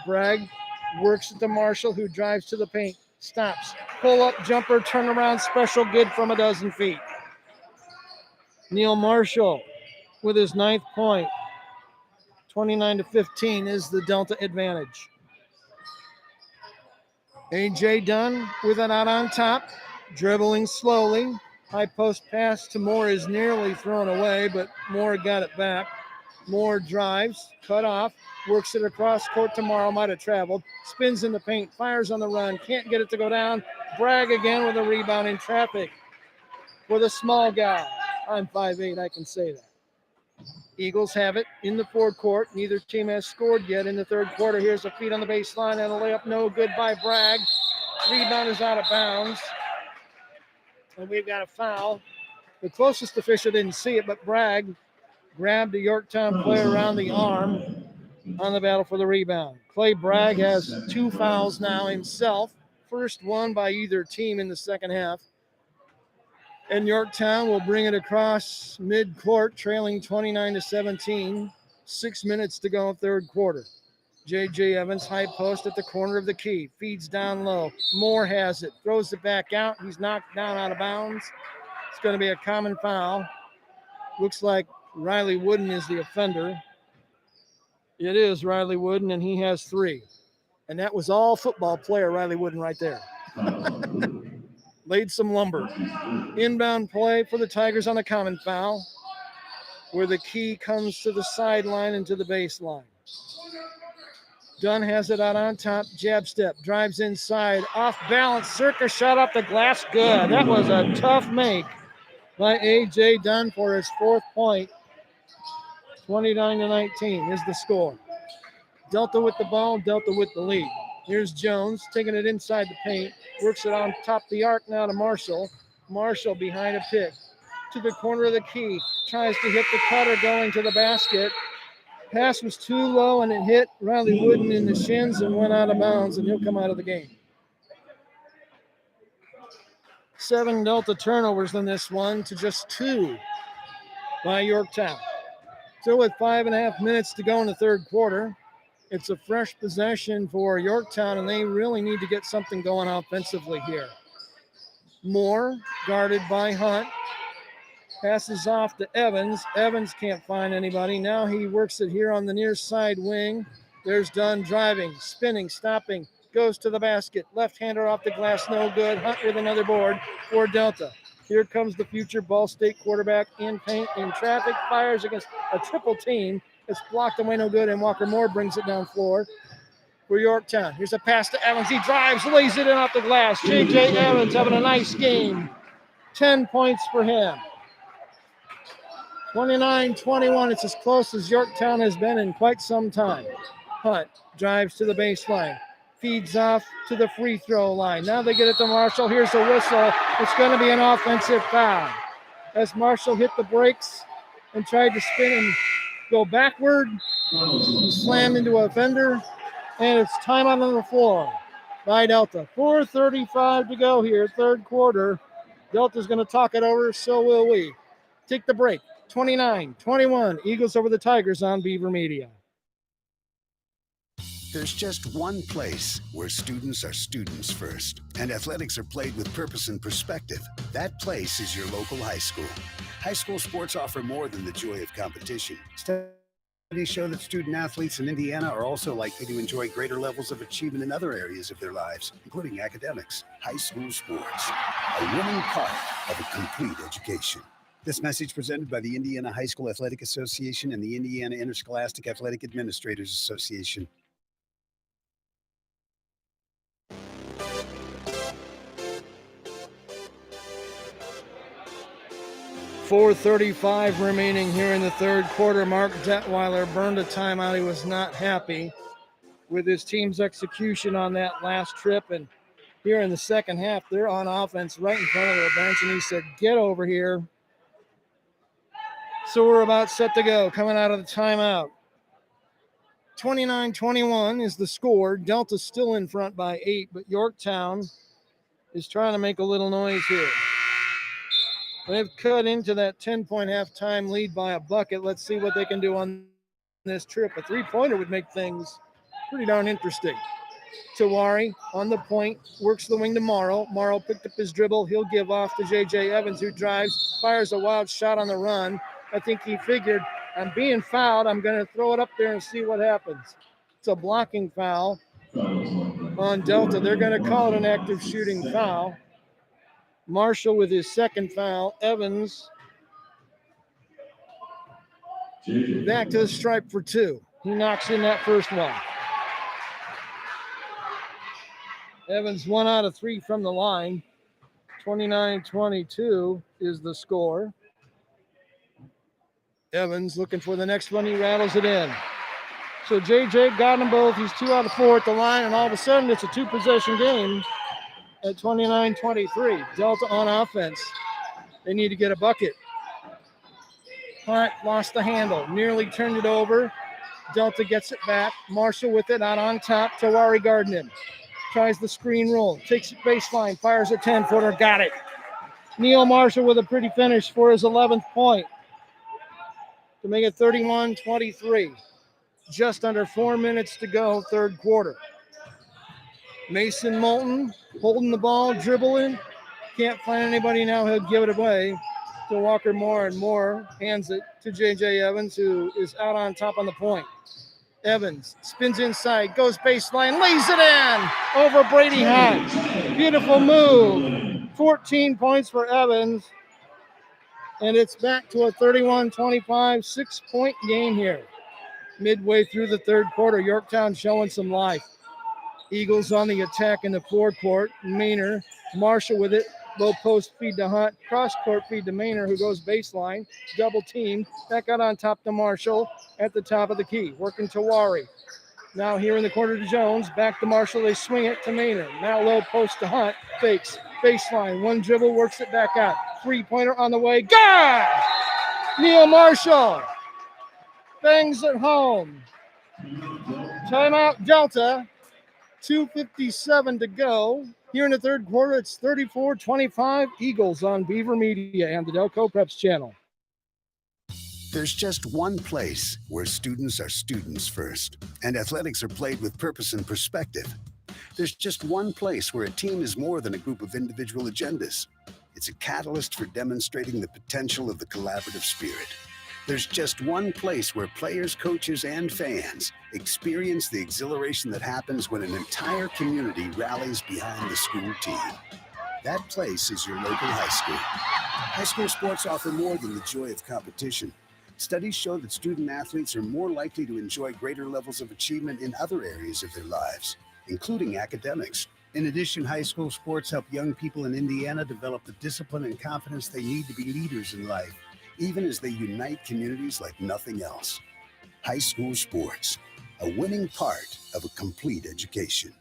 Speaker 1: Bragg works it to Marshall, who drives to the paint. Stops. Pull-up jumper, turnaround special, good from a dozen feet. Neil Marshall with his 9th point. 29-15 is the Delta advantage. A.J. Dunn with it out on top, dribbling slowly. High post pass to Moore is nearly thrown away, but Moore got it back. Moore drives, cut off, works it across court to Morrow, might have traveled, spins in the paint, fires on the run, can't get it to go down. Bragg again with a rebound in traffic with a small guy. I'm 5'8", I can say that. Eagles have it in the forecourt. Neither team has scored yet in the third quarter. Here's a feed on the baseline and a layup, no good by Bragg. Rebound is out of bounds. And we've got a foul. The closest official didn't see it, but Bragg grabbed a Yorktown player around the arm on the battle for the rebound. Clay Bragg has 2 fouls now himself. First one by either team in the second half. And Yorktown will bring it across mid-court, trailing 29-17. 6 minutes to go, third quarter. J.J. Evans, high post at the corner of the key. Feeds down low. Moore has it. Throws it back out. He's knocked down out of bounds. It's going to be a common foul. Looks like Riley Wooden is the offender. It is Riley Wooden, and he has 3. And that was all football player Riley Wooden right there. Laid some lumber. Inbound play for the Tigers on a common foul, where the key comes to the sideline and to the baseline. Dunn has it out on top, jab step, drives inside, off balance, circa shot off the glass, good. That was a tough make by A.J. Dunn for his 4th point. 29-19 is the score. Delta with the ball, Delta with the lead. Here's Jones taking it inside the paint, works it on top of the arc now to Marshall. Marshall behind a pick to the corner of the key, tries to hit the cutter going to the basket. Pass was too low and it hit Riley Wooden in the shins and went out of bounds, and he'll come out of the game. 7 Delta turnovers in this one to just 2 by Yorktown. Still with 5.5 minutes to go in the third quarter. It's a fresh possession for Yorktown, and they really need to get something going offensively here. Moore, guarded by Hunt. Passes off to Evans. Evans can't find anybody. Now he works it here on the near side wing. There's Dunn driving, spinning, stopping, goes to the basket. Left-hander off the glass, no good. Hunt with another board for Delta. Here comes the future Ball State quarterback in paint, in traffic, fires against a triple team. It's blocked away, no good, and Walker Moore brings it down floor for Yorktown. Here's a pass to Evans. He drives, lays it in off the glass. J.J. Evans having a nice game. 10 points for him. 29-21. It's as close as Yorktown has been in quite some time. Hunt drives to the baseline. Feeds off to the free throw line. Now they get it to Marshall. Here's a whistle. It's going to be an offensive foul. As Marshall hit the brakes and tried to spin and go backward, he slammed into a fender, and it's time out on the floor by Delta. 4:35 to go here, third quarter. Delta's going to talk it over, so will we. Take the break. 29-21, Eagles over the Tigers on Beaver Media.
Speaker 2: There's just one place where students are students first, and athletics are played with purpose and perspective. That place is your local high school. High school sports offer more than the joy of competition. Studies show that student athletes in Indiana are also likely to enjoy greater levels of achievement in other areas of their lives, including academics. High school sports, a winning part of a complete education. This message presented by the Indiana High School Athletic Association and the Indiana Interscholastic Athletic Administrators Association.
Speaker 1: .435 remaining here in the third quarter. Mark Detweiler burned a timeout. He was not happy with his team's execution on that last trip. And here in the second half, they're on offense right in front of their bench. And he said, get over here. So we're about set to go, coming out of the timeout. 29-21 is the score. Delta's still in front by 8, but Yorktown is trying to make a little noise here. They've cut into that 10-point halftime lead by a bucket. Let's see what they can do on this trip. A three-pointer would make things pretty darn interesting. Tawari on the point, works the wing to Morrow. Morrow picked up his dribble. He'll give off to J.J. Evans, who drives, fires a wild shot on the run. I think he figured, I'm being fouled. I'm going to throw it up there and see what happens. It's a blocking foul on Delta. They're going to call it an active shooting foul. Marshall with his second foul. Evans back to the stripe for 2. He knocks in that first one. Evans 1 out of 3 from the line. 29-22 is the score. Evans looking for the next one. He rattles it in. So JJ got them both. He's 2 out of 4 at the line, and all of a sudden it's a 2-possession game at 29-23. Delta on offense. They need to get a bucket. Hunt lost the handle, nearly turned it over. Delta gets it back. Marshall with it out on top. Tawari guarding him. Tries the screen roll. Takes it baseline. Fires a 10-footer. Got it. Neil Marshall with a pretty finish for his 11th point to make it 31-23. Just under 4 minutes to go, third quarter. Mason Moulton holding the ball, dribbling. Can't find anybody now. He'll give it away to Walker Moore, and Moore hands it to J.J. Evans, who is out on top on the point. Evans spins inside, goes baseline, lays it in over Brady Hunt. Beautiful move. 14 points for Evans. And it's back to a 31-25, 6-point game here. Midway through the third quarter, Yorktown showing some life. Eagles on the attack in the forecourt. Maynor, Marshall with it. Low post feed to Hunt. Cross court feed to Maynor, who goes baseline. Double team. Back out on top to Marshall at the top of the key. Working Tawari. Now here in the corner to Jones. Back to Marshall. They swing it to Maynor. Now low post to Hunt. Fakes. Baseline. One dribble. Works it back out. Three-pointer on the way. God! Neil Marshall. Bangs it home. Timeout Delta. 2:57 to go. Here in the third quarter, it's 34-25 Eagles on Beaver Media and the Delco Preps channel.
Speaker 2: There's just one place where students are students first, and athletics are played with purpose and perspective. There's just one place where a team is more than a group of individual agendas. It's a catalyst for demonstrating the potential of the collaborative spirit. There's just one place where players, coaches, and fans experience the exhilaration that happens when an entire community rallies behind the school team. That place is your local high school. High school sports offer more than the joy of competition. Studies show that student athletes are more likely to enjoy greater levels of achievement in other areas of their lives, including academics. In addition, high school sports help young people in Indiana develop the discipline and confidence they need to be leaders in life, even as they unite communities like nothing else. High school sports, a winning part of a complete education.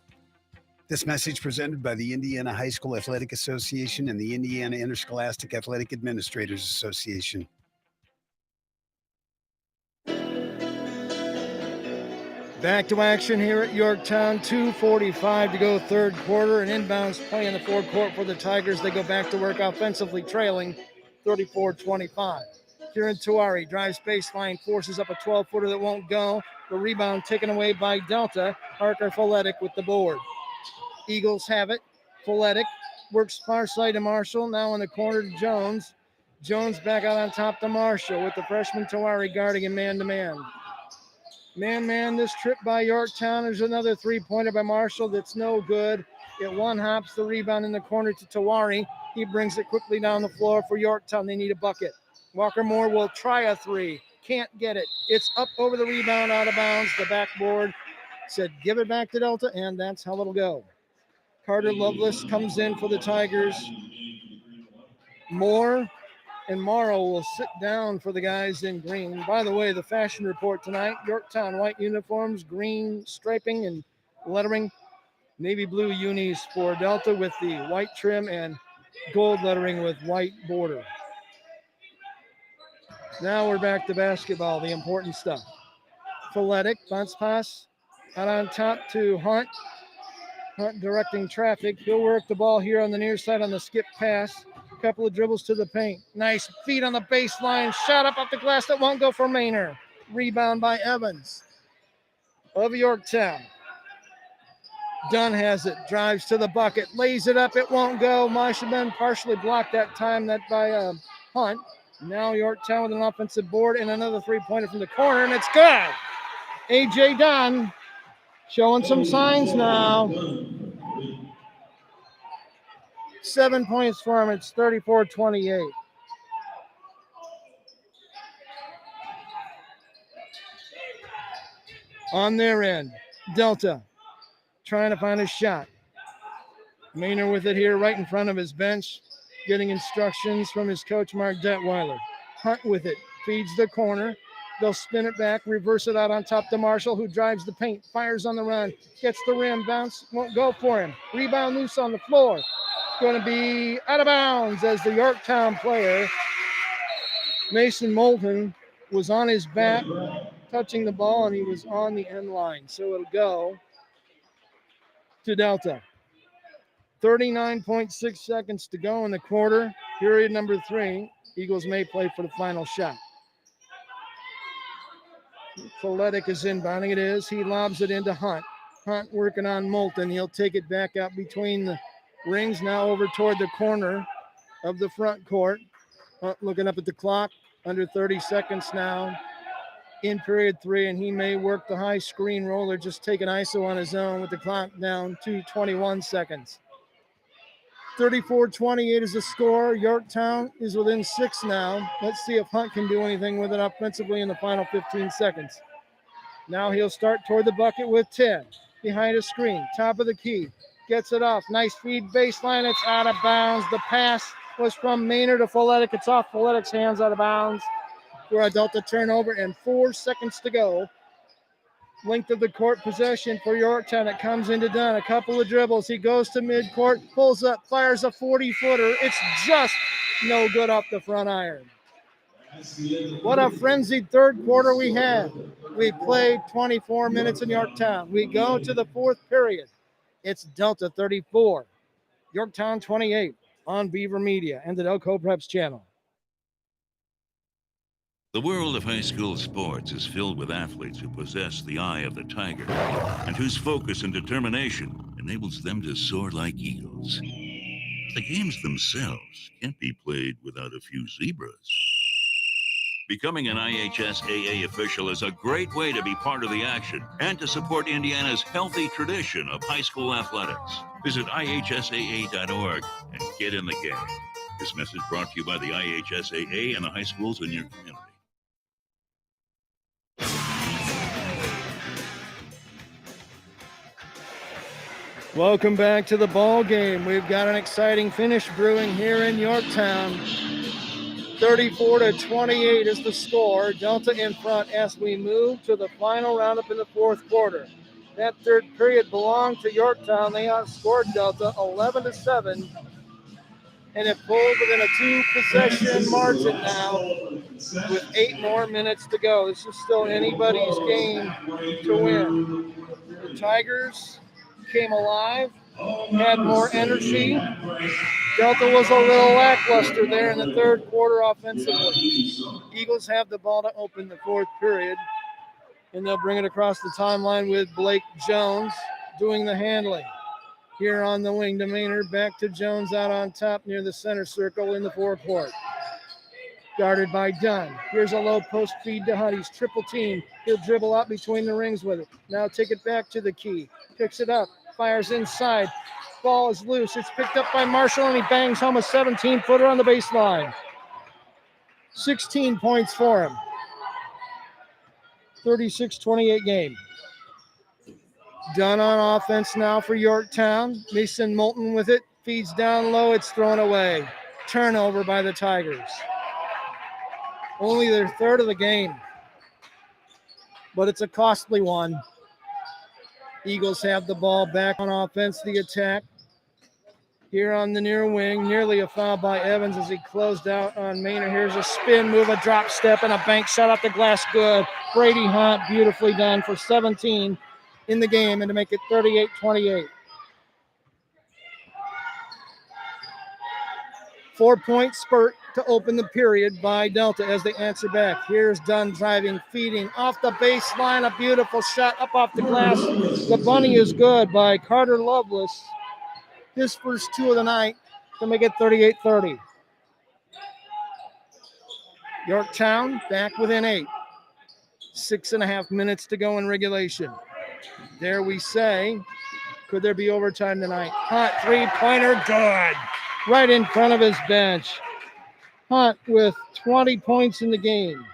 Speaker 2: This message presented by the Indiana High School Athletic Association and the Indiana Interscholastic Athletic Administrators Association.
Speaker 1: Back to action here at Yorktown. 2:45 to go, third quarter. An inbounds play in the forecourt for the Tigers. They go back to work offensively, trailing 34-25. Kieran Tuari drives baseline, forces up a 12-footer that won't go. The rebound taken away by Delta. Parker Foletic with the board. Eagles have it. Foletic works far side to Marshall. Now in the corner to Jones. Jones back out on top to Marshall with the freshman Tuari guarding him man-to-man. Man, this trip by Yorktown. There's another three-pointer by Marshall that's no good. It one-hops the rebound in the corner to Tawari. He brings it quickly down the floor for Yorktown. They need a bucket. Walker Moore will try a three. Can't get it. It's up over the rebound, out of bounds. The backboard said, give it back to Delta, and that's how it'll go. Carter Lovelace comes in for the Tigers. Moore and Morrow will sit down for the guys in green. By the way, the fashion report tonight, Yorktown white uniforms, green striping and lettering, navy blue unis for Delta with the white trim and gold lettering with white border. Now we're back to basketball, the important stuff. Foletic, bounce pass, out on top to Hunt. Hunt directing traffic. He'll work the ball here on the near side on the skip pass. Couple of dribbles to the paint. Nice feet on the baseline. Shot up off the glass that won't go for Maynard. Rebound by Evans of Yorktown. Dunn has it. Drives to the bucket. Lays it up. It won't go. Moshman partially blocked that time. That by Hunt. Now Yorktown with an offensive board and another three-pointer from the corner, and it's good. A.J. Dunn showing some signs now. 7 points for him. It's 34-28. On their end, Delta trying to find a shot. Maynard with it here right in front of his bench, getting instructions from his coach, Mark Detweiler. Hunt with it, feeds the corner. They'll spin it back, reverse it out on top to Marshall, who drives the paint, fires on the run, gets the rim, bounce, won't go for him. Rebound loose on the floor. Going to be out of bounds as the Yorktown player, Mason Moulton, was on his back, touching the ball, and he was on the end line. So it'll go to Delta. 39.6 seconds to go in the quarter, period number 3. Eagles may play for the final shot. Foletic is inbounding. It is. He lobs it into Hunt. Hunt working on Moulton. He'll take it back out between the rings, now over toward the corner of the front court. Hunt looking up at the clock. Under 30 seconds now in period 3, and he may work the high screen roller, just take an ISO on his own with the clock down to 21 seconds. 34-28 is the score. Yorktown is within 6 now. Let's see if Hunt can do anything with it offensively in the final 15 seconds. Now he'll start toward the bucket with 10. Behind a screen, top of the key. Gets it off. Nice feed baseline. It's out of bounds. The pass was from Maynard to Foletic. It's off Foletic's hands, out of bounds for a Delta turnover, and 4 seconds to go. Length of the court possession for Yorktown. It comes into Dunn. A couple of dribbles. He goes to midcourt, pulls up, fires a 40-footer. It's just no good off the front iron. What a frenzied third quarter we had. We played 24 minutes in Yorktown. We go to the fourth period. It's Delta 34, Yorktown 28 on Beaver Media and the Delco Preps channel.
Speaker 3: The world of high school sports is filled with athletes who possess the eye of the tiger and whose focus and determination enables them to soar like eagles. The games themselves can't be played without a few zebras. Becoming an IHSAA official is a great way to be part of the action and to support Indiana's healthy tradition of high school athletics. Visit IHSAA.org and get in the game. This message brought to you by the IHSAA and the high schools in your community.
Speaker 1: Welcome back to the ball game. We've got an exciting finish brewing here in Yorktown. 34-28 is the score. Delta in front as we move to the final roundup in the fourth quarter. That third period belonged to Yorktown. They outscored Delta 11-7, and it pulled within a two-possession margin now with 8 more minutes to go. This is still anybody's game to win. The Tigers came alive, had more energy. Delta was a little lackluster there in the third quarter offensively. Eagles have the ball to open the fourth period, and they'll bring it across the timeline with Blake Jones doing the handling. Here on the wing to Maynard, back to Jones out on top near the center circle in the forecourt. Guarded by Dunn. Here's a low post feed to Hunt. He's triple team. He'll dribble out between the rings with it. Now take it back to the key. Picks it up. Fires inside. Ball is loose. It's picked up by Marshall, and he bangs home a 17-footer on the baseline. 16 points for him. 36-28 game. Dunn on offense now for Yorktown. Mason Moulton with it. Feeds down low. It's thrown away. Turnover by the Tigers. Only their third of the game, but it's a costly one. Eagles have the ball back on offense, the attack. Here on the near wing, nearly a foul by Evans as he closed out on Maynard. Here's a spin move, a drop step, and a bank shot off the glass. Good. Brady Hunt, beautifully done for 17 in the game, and to make it 38-28. 4-point spurt to open the period by Delta as they answer back. Here's Dunn driving, feeding off the baseline. A beautiful shot up off the glass. The bunny is good by Carter Lovelace. His first two of the night to make it 38-30. Yorktown back within 8. 6.5 minutes to go in regulation. There we say, could there be overtime tonight? Hunt, three-pointer, good. Right in front of his bench. Hunt with 20 points in the game.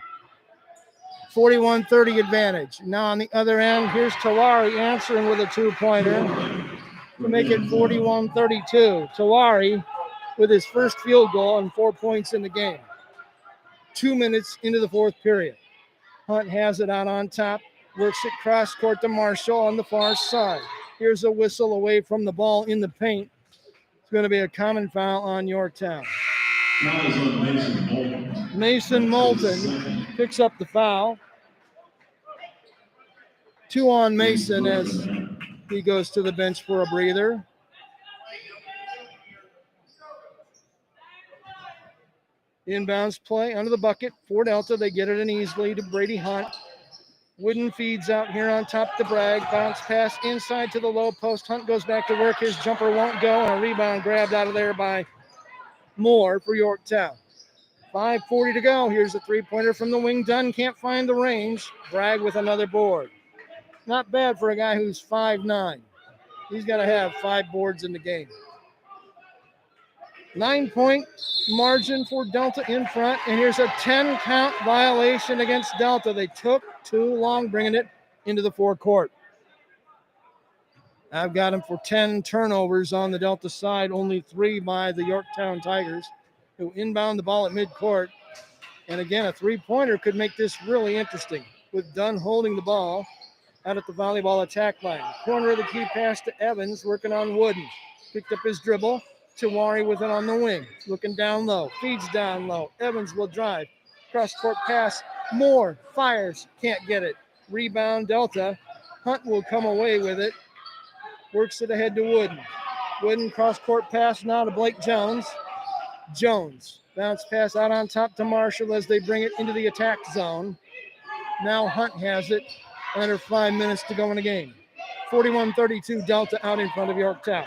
Speaker 1: 41-30 advantage. Now on the other end, here's Tawari answering with a two-pointer to make it 41-32. Tawari with his first field goal and 4 points in the game. 2 minutes into the fourth period. Hunt has it out on top. Works it cross court to Marshall on the far side. Here's a whistle away from the ball in the paint. It's going to be a common foul on Yorktown. Mason Moulton picks up the foul. 2 on Mason as he goes to the bench for a breather. Inbounds play under the bucket for Delta. They get it in easily to Brady Hunt. Wooden feeds out here on top to Bragg. Bounce pass inside to the low post. Hunt goes back to work. His jumper won't go, and a rebound grabbed out of there by Moore for Yorktown. 5:40 to go. Here's a three-pointer from the wing. Dunn can't find the range. Bragg with another board. Not bad for a guy who's 5'9". He's got to have 5 boards in the game. 9-point margin for Delta in front, and here's a 10-count violation against Delta. They took too long bringing it into the forecourt. I've got him for 10 turnovers on the Delta side, only 3 by the Yorktown Tigers, who inbound the ball at midcourt. And again, a three-pointer could make this really interesting with Dunn holding the ball out at the volleyball attack line. Corner of the key pass to Evans, working on Wooden. Picked up his dribble. Tawari with it on the wing. Looking down low. Feeds down low. Evans will drive. Cross-court pass. Moore fires. Can't get it. Rebound Delta. Hunt will come away with it. Works it ahead to Wooden. Wooden cross-court pass now to Blake Jones. Jones. Bounce pass out on top to Marshall as they bring it into the attack zone. Now Hunt has it. Under 5 minutes to go in the game. 41-32 Delta out in front of Yorktown.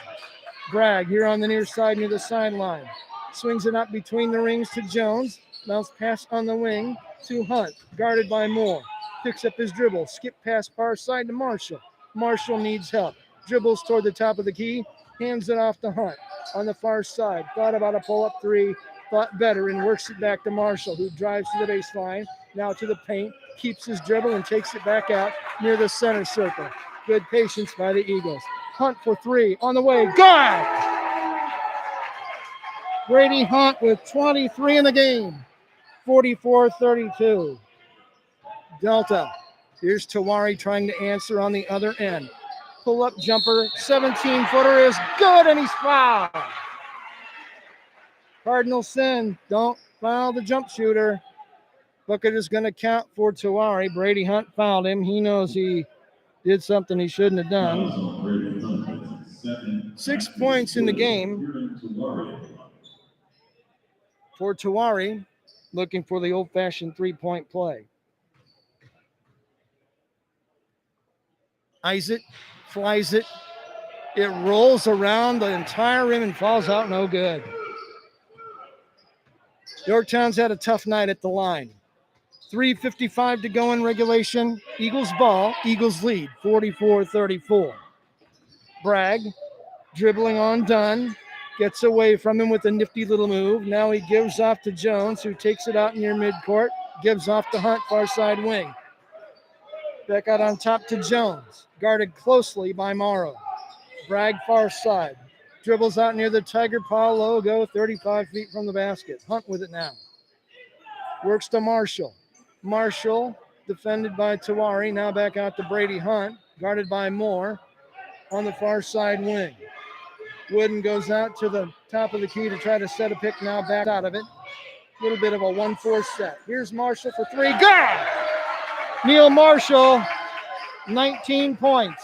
Speaker 1: Bragg here on the near side near the sideline. Swings it up between the rings to Jones. Bounce pass on the wing to Hunt, guarded by Moore. Picks up his dribble. Skip pass far side to Marshall. Marshall needs help. Dribbles toward the top of the key. Hands it off to Hunt on the far side. Thought about a pull-up three. Thought better and works it back to Marshall, who drives to the baseline. Now to the paint. Keeps his dribble and takes it back out near the center circle. Good patience by the Eagles. Hunt for three. On the way. Good! Brady Hunt with 23 in the game. 44-32. Delta. Here's Tawari trying to answer on the other end. Pull-up jumper, 17-footer is good, and he's fouled. Cardinal sin, don't foul the jump shooter. Bucket is going to count for Tawari. Brady Hunt fouled him. He knows he did something he shouldn't have done. 6 points in the game for Tawari, looking for the old-fashioned three-point play. Eyes it, flies it. It rolls around the entire rim and falls out no good. Yorktown's had a tough night at the line. 3:55 to go in regulation. Eagles ball. Eagles lead 44-34. Bragg dribbling on Dunn. Gets away from him with a nifty little move. Now he gives off to Jones, who takes it out near midcourt. Gives off to Hunt, far side wing. Back out on top to Jones. Guarded closely by Morrow. Bragg far side. Dribbles out near the Tiger Paw logo, 35 feet from the basket. Hunt with it now. Works to Marshall. Marshall defended by Tawari. Now back out to Brady Hunt. Guarded by Moore on the far side wing. Wooden goes out to the top of the key to try to set a pick. Now back out of it. A little bit of a 1-4 set. Here's Marshall for three. Good! Neil Marshall, 19 points.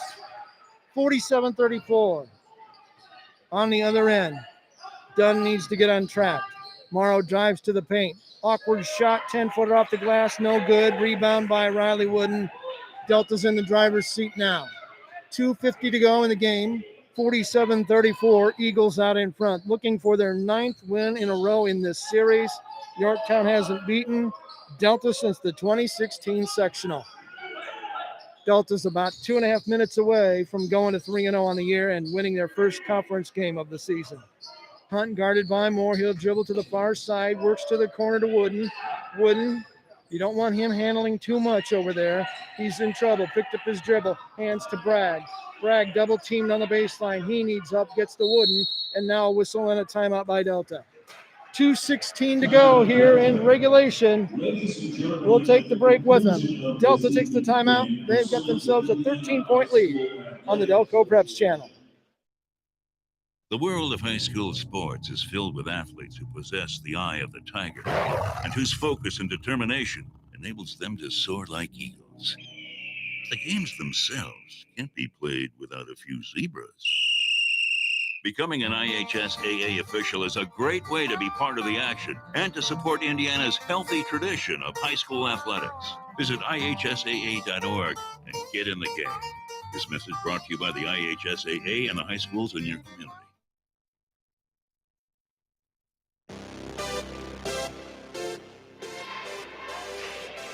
Speaker 1: 47-34. On the other end, Dunn needs to get untrapped. Morrow drives to the paint. Awkward shot, 10-footer off the glass, no good. Rebound by Riley Wooden. Delta's in the driver's seat now. 2:50 to go in the game. 47-34, Eagles out in front. Looking for their 9th win in a row in this series. Yorktown hasn't beaten Delta since the 2016 sectional. Delta's about 2.5 minutes away from going to 3-0 on the year and winning their first conference game of the season. Hunt guarded by Moore. He'll dribble to the far side, works to the corner to Wooden. Wooden, you don't want him handling too much over there. He's in trouble. Picked up his dribble. Hands to Bragg. Bragg double teamed on the baseline. He needs help, gets the Wooden, and now a whistle and a timeout by Delta. 2:16 to go here in regulation. We'll take the break with them. Delta takes the timeout. They've got themselves a 13-point lead on the Delco Preps channel.
Speaker 3: The world of high school sports is filled with athletes who possess the eye of the tiger and whose focus and determination enables them to soar like eagles. The games themselves can't be played without a few zebras. Becoming an IHSAA official is a great way to be part of the action and to support Indiana's healthy tradition of high school athletics. Visit IHSAA.org and get in the game. This message brought to you by the IHSAA and the high schools in your community.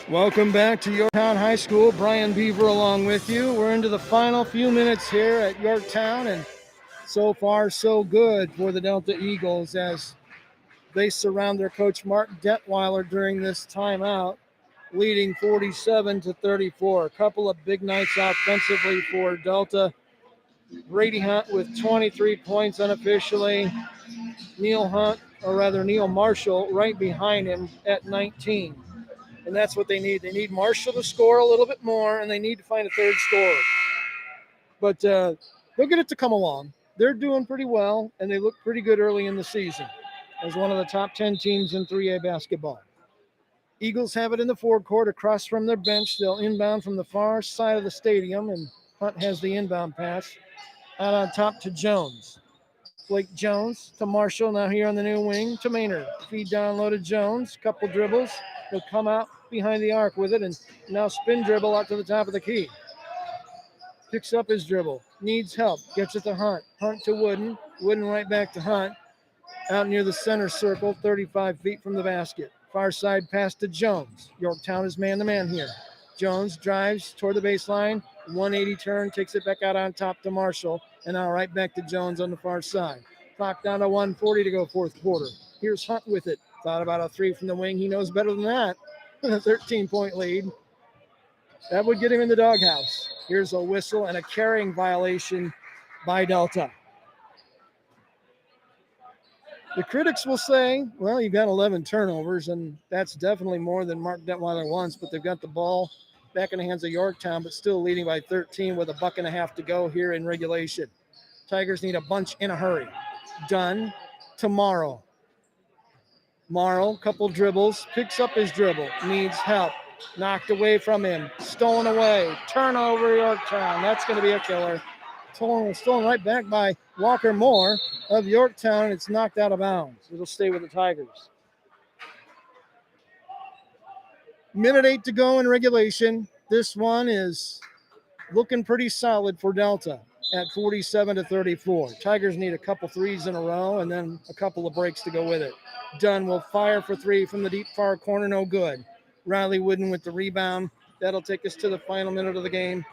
Speaker 1: Welcome back to Yorktown High School. Brian Beaver along with you. We're into the final few minutes here at Yorktown, and so far so good for the Delta Eagles as they surround their coach Mark Detweiler during this timeout, leading 47-34. A couple of big nights offensively for Delta. Brady Hunt with 23 points unofficially. Neil Marshall right behind him at 19. And that's what they need. They need Marshall to score a little bit more, and they need to find a third scorer. But they'll get it to come along. They're doing pretty well, and they look pretty good early in the season as one of the top 10 teams in 3A basketball. Eagles have it in the forecourt across from their bench. They'll inbound from the far side of the stadium, and Hunt has the inbound pass out on top to Jones. Blake Jones to Marshall, now here on the new wing to Maynard. Feed down low to Jones, couple dribbles. He'll come out behind the arc with it, and now spin dribble out to the top of the key. picks up his dribble, needs help, gets it to Hunt. Hunt to Wooden. Wooden right back to Hunt. Out near the center circle, 35 feet from the basket. Far side pass to Jones. Yorktown is man-to-man here. Jones drives toward the baseline, 180 turn, takes it back out on top to Marshall, and now right back to Jones on the far side. Clock down to 1:40 to go fourth quarter. Here's Hunt with it. Thought about a three from the wing. He knows better than that. A 13-point lead. That would get him in the doghouse. Here's a whistle and a carrying violation by Delta. The critics will say, well, you've got 11 turnovers, and that's definitely more than Mark Detweiler wants, but they've got the ball back in the hands of Yorktown, but still leading by 13 with a buck and a half to go here in regulation. Tigers need a bunch in a hurry. Dunn to Morrow. Morrow, couple dribbles, picks up his dribble, needs help. Knocked away from him, stolen away, turnover Yorktown. That's going to be a killer. Stolen right back by Walker Moore of Yorktown. It's knocked out of bounds. It'll stay with the Tigers. Minute 8 to go in regulation. This one is looking pretty solid for Delta at 47-34. Tigers need a couple threes in a row and then a couple of breaks to go with it. Dunn will fire for three from the deep far corner. No good. Riley Wooden with the rebound. That'll take us to the final minute of the game.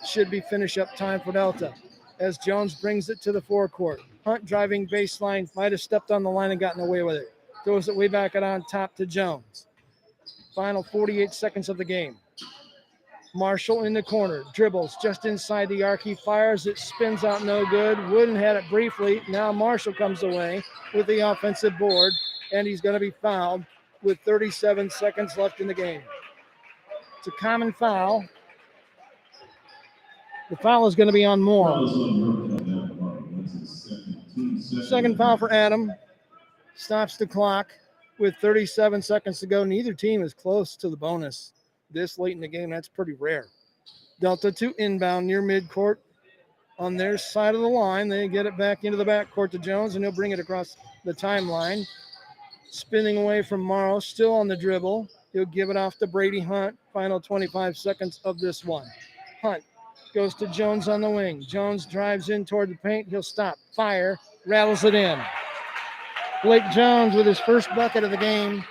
Speaker 1: Should be finish up time for Delta as Jones brings it to the forecourt. Hunt driving baseline, might have stepped on the line and gotten away with it. Throws it way back out on top to Jones. Final 48 seconds of the game. Marshall in the corner, dribbles just inside the arc. He fires, it spins out no good. Wooden had it briefly. Now Marshall comes away with the offensive board, and he's going to be fouled with 37 seconds left in the game. It's a common foul. The foul is going to be on Moore. Second foul for Adam. Stops the clock with 37 seconds to go. Neither team is close to the bonus this late in the game. That's pretty rare. Delta to inbound near midcourt on their side of the line. They get it back into the backcourt to Jones, and he'll bring it across the timeline. Spinning away from Morrow, still on the dribble. He'll give it off to Brady Hunt. Final 25 seconds of this one. Hunt goes to Jones on the wing. Jones drives in toward the paint. He'll stop, fire, rattles it in. Blake Jones with his first bucket of the game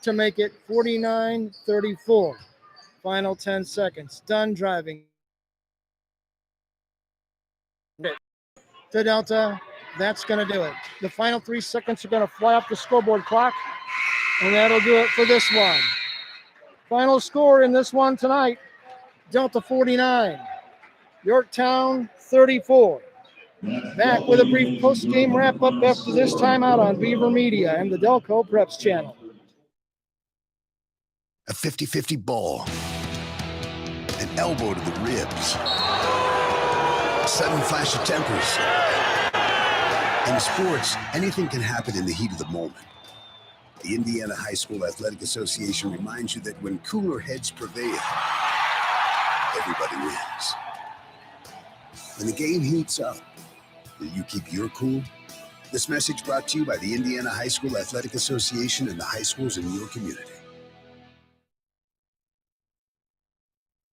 Speaker 1: to make it 49-34. Final 10 seconds. Dunn driving to Delta. That's going to do it. The final 3 seconds are going to fly off the scoreboard clock, and that'll do it for this one. Final score in this one tonight, Delta 49, Yorktown 34. Back with a brief post-game wrap-up after this timeout on Beaver Media and the Delco Preps channel.
Speaker 2: A 50-50 ball. An elbow to the ribs. A sudden flash of tempers. In sports, anything can happen in the heat of the moment. The Indiana High School Athletic Association reminds you that when cooler heads prevail, everybody wins. When the game heats up, will you keep your cool? This message brought to you by the Indiana High School Athletic Association and the high schools in your community.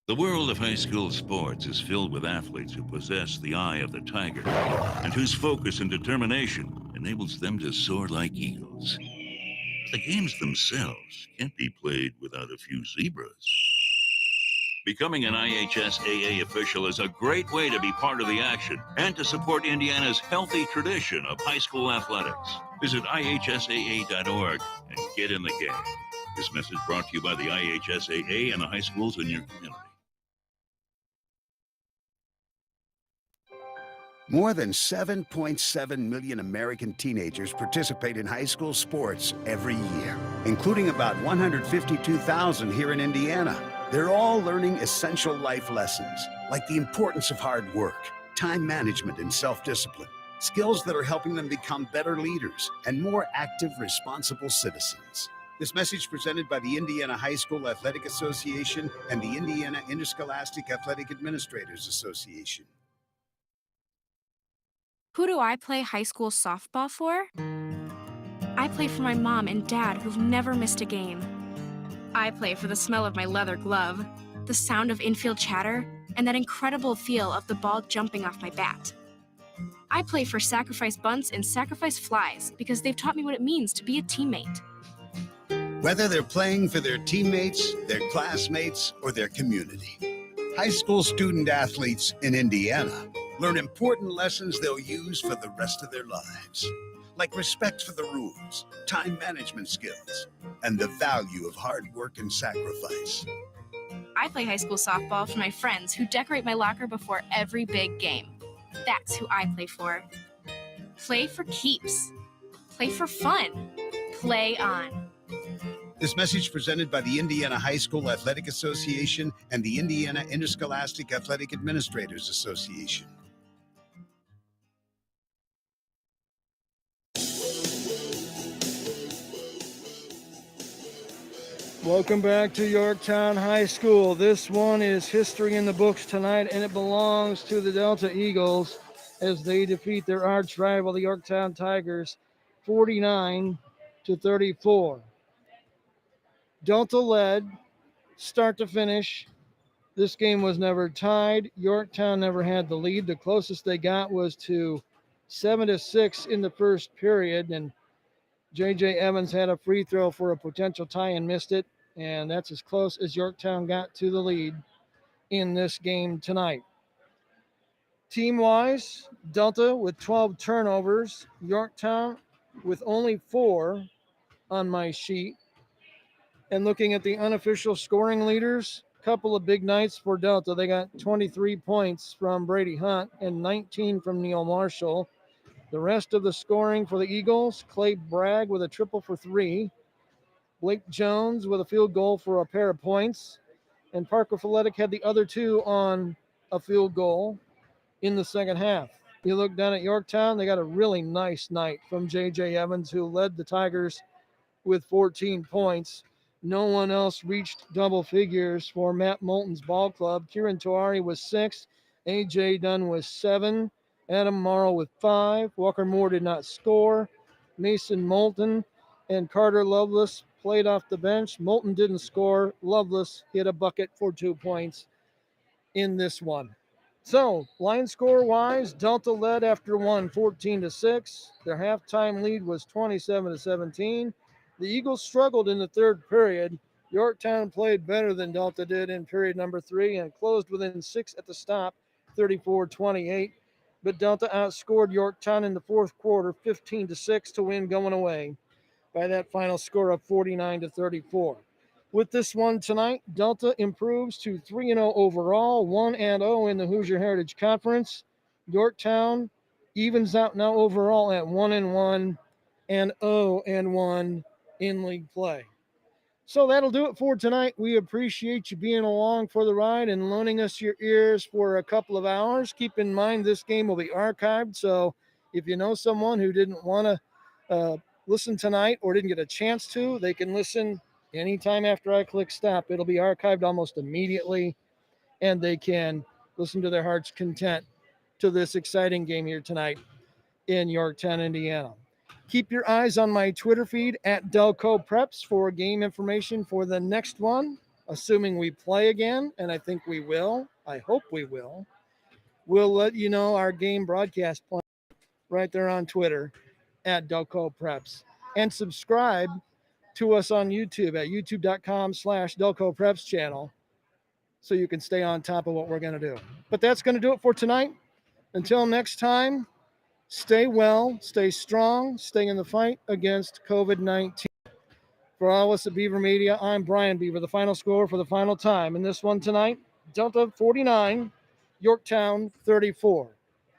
Speaker 3: The world of high school sports is filled with athletes who possess the eye of the tiger and whose focus and determination enables them to soar like eagles. The games themselves can't be played without a few zebras. Becoming an IHSAA official is a great way to be part of the action and to support Indiana's healthy tradition of high school athletics. Visit IHSAA.org and get in the game. This message brought to you by the IHSAA and the high schools in your community.
Speaker 2: More than 7.7 million American teenagers participate in high school sports every year, including about 152,000 here in Indiana. They're all learning essential life lessons, like the importance of hard work, time management, and self-discipline, skills that are helping them become better leaders and more active, responsible citizens. This message presented by the Indiana High School Athletic Association and the Indiana Interscholastic Athletic Administrators Association.
Speaker 5: Who do I play high school softball for? I play for my mom and dad who've never missed a game. I play for the smell of my leather glove, the sound of infield chatter, and that incredible feel of the ball jumping off my bat. I play for Sacrifice Bunts and Sacrifice Flies because they've taught me what it means to be a teammate.
Speaker 2: Whether they're playing for their teammates, their classmates, or their community, high school student athletes in Indiana learn important lessons they'll use for the rest of their lives, like respect for the rules, time management skills, and the value of hard work and sacrifice.
Speaker 5: I play high school softball for my friends who decorate my locker before every big game. That's who I play for. Play for keeps. Play for fun. Play on.
Speaker 2: This message presented by the Indiana High School Athletic Association and the Indiana Interscholastic Athletic Administrators Association.
Speaker 1: Welcome back to Yorktown High School. This one is history in the books tonight, and it belongs to the Delta Eagles as they defeat their arch rival, the Yorktown Tigers, 49-34. Delta led start to finish. This game was never tied. Yorktown never had the lead. The closest they got was to 7-6 in the first period, and J.J. Evans had a free throw for a potential tie and missed it, and that's as close as Yorktown got to the lead in this game tonight. Team-wise, Delta with 12 turnovers, Yorktown with only 4 on my sheet. And looking at the unofficial scoring leaders, a couple of big nights for Delta. They got 23 points from Brady Hunt and 19 from Neil Marshall. The rest of the scoring for the Eagles, Clay Bragg with a triple for 3, Blake Jones with a field goal for a pair of points, and Parker Folletic had the other 2 on a field goal in the second half. You look down at Yorktown, they got a really nice night from J.J. Evans, who led the Tigers with 14 points. No one else reached double figures for Matt Moulton's ball club. Kieran Toari was 6, A.J. Dunn was 7, Adam Morrow with 5. Walker Moore did not score. Mason Moulton and Carter Lovelace played off the bench. Moulton didn't score. Lovelace hit a bucket for 2 points in this one. So, line score-wise, Delta led after one, 14-6. Their halftime lead was 27-17. The Eagles struggled in the third period. Yorktown played better than Delta did in period number 3 and closed within 6 at the stop, 34-28. But Delta outscored Yorktown in the fourth quarter, 15-6 to win going away by that final score of 49-34. With this one tonight, Delta improves to 3-0 overall, 1-0 in the Hoosier Heritage Conference. Yorktown evens out now overall at 1-1 and 0-1 in league play. So that'll do it for tonight. We appreciate you being along for the ride and loaning us your ears for a couple of hours. Keep in mind this game will be archived, so if you know someone who didn't want to listen tonight or didn't get a chance to, they can listen anytime after I click stop. It'll be archived almost immediately, and they can listen to their heart's content to this exciting game here tonight in Yorktown, Indiana. Keep your eyes on my Twitter feed at Delco Preps for game information for the next one, assuming we play again, and I think we will. I hope we will. We'll let you know our game broadcast plan right there on Twitter at Delco Preps. And subscribe to us on YouTube at youtube.com/Delco Preps channel so you can stay on top of what we're going to do. But that's going to do it for tonight. Until next time, stay well, stay strong, stay in the fight against COVID-19. For all of us at Beaver Media, I'm Brian Beaver, the final score for the final time. In this one tonight, Delta 49, Yorktown 34.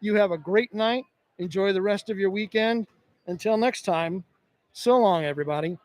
Speaker 1: You have a great night. Enjoy the rest of your weekend. Until next time, so long, everybody.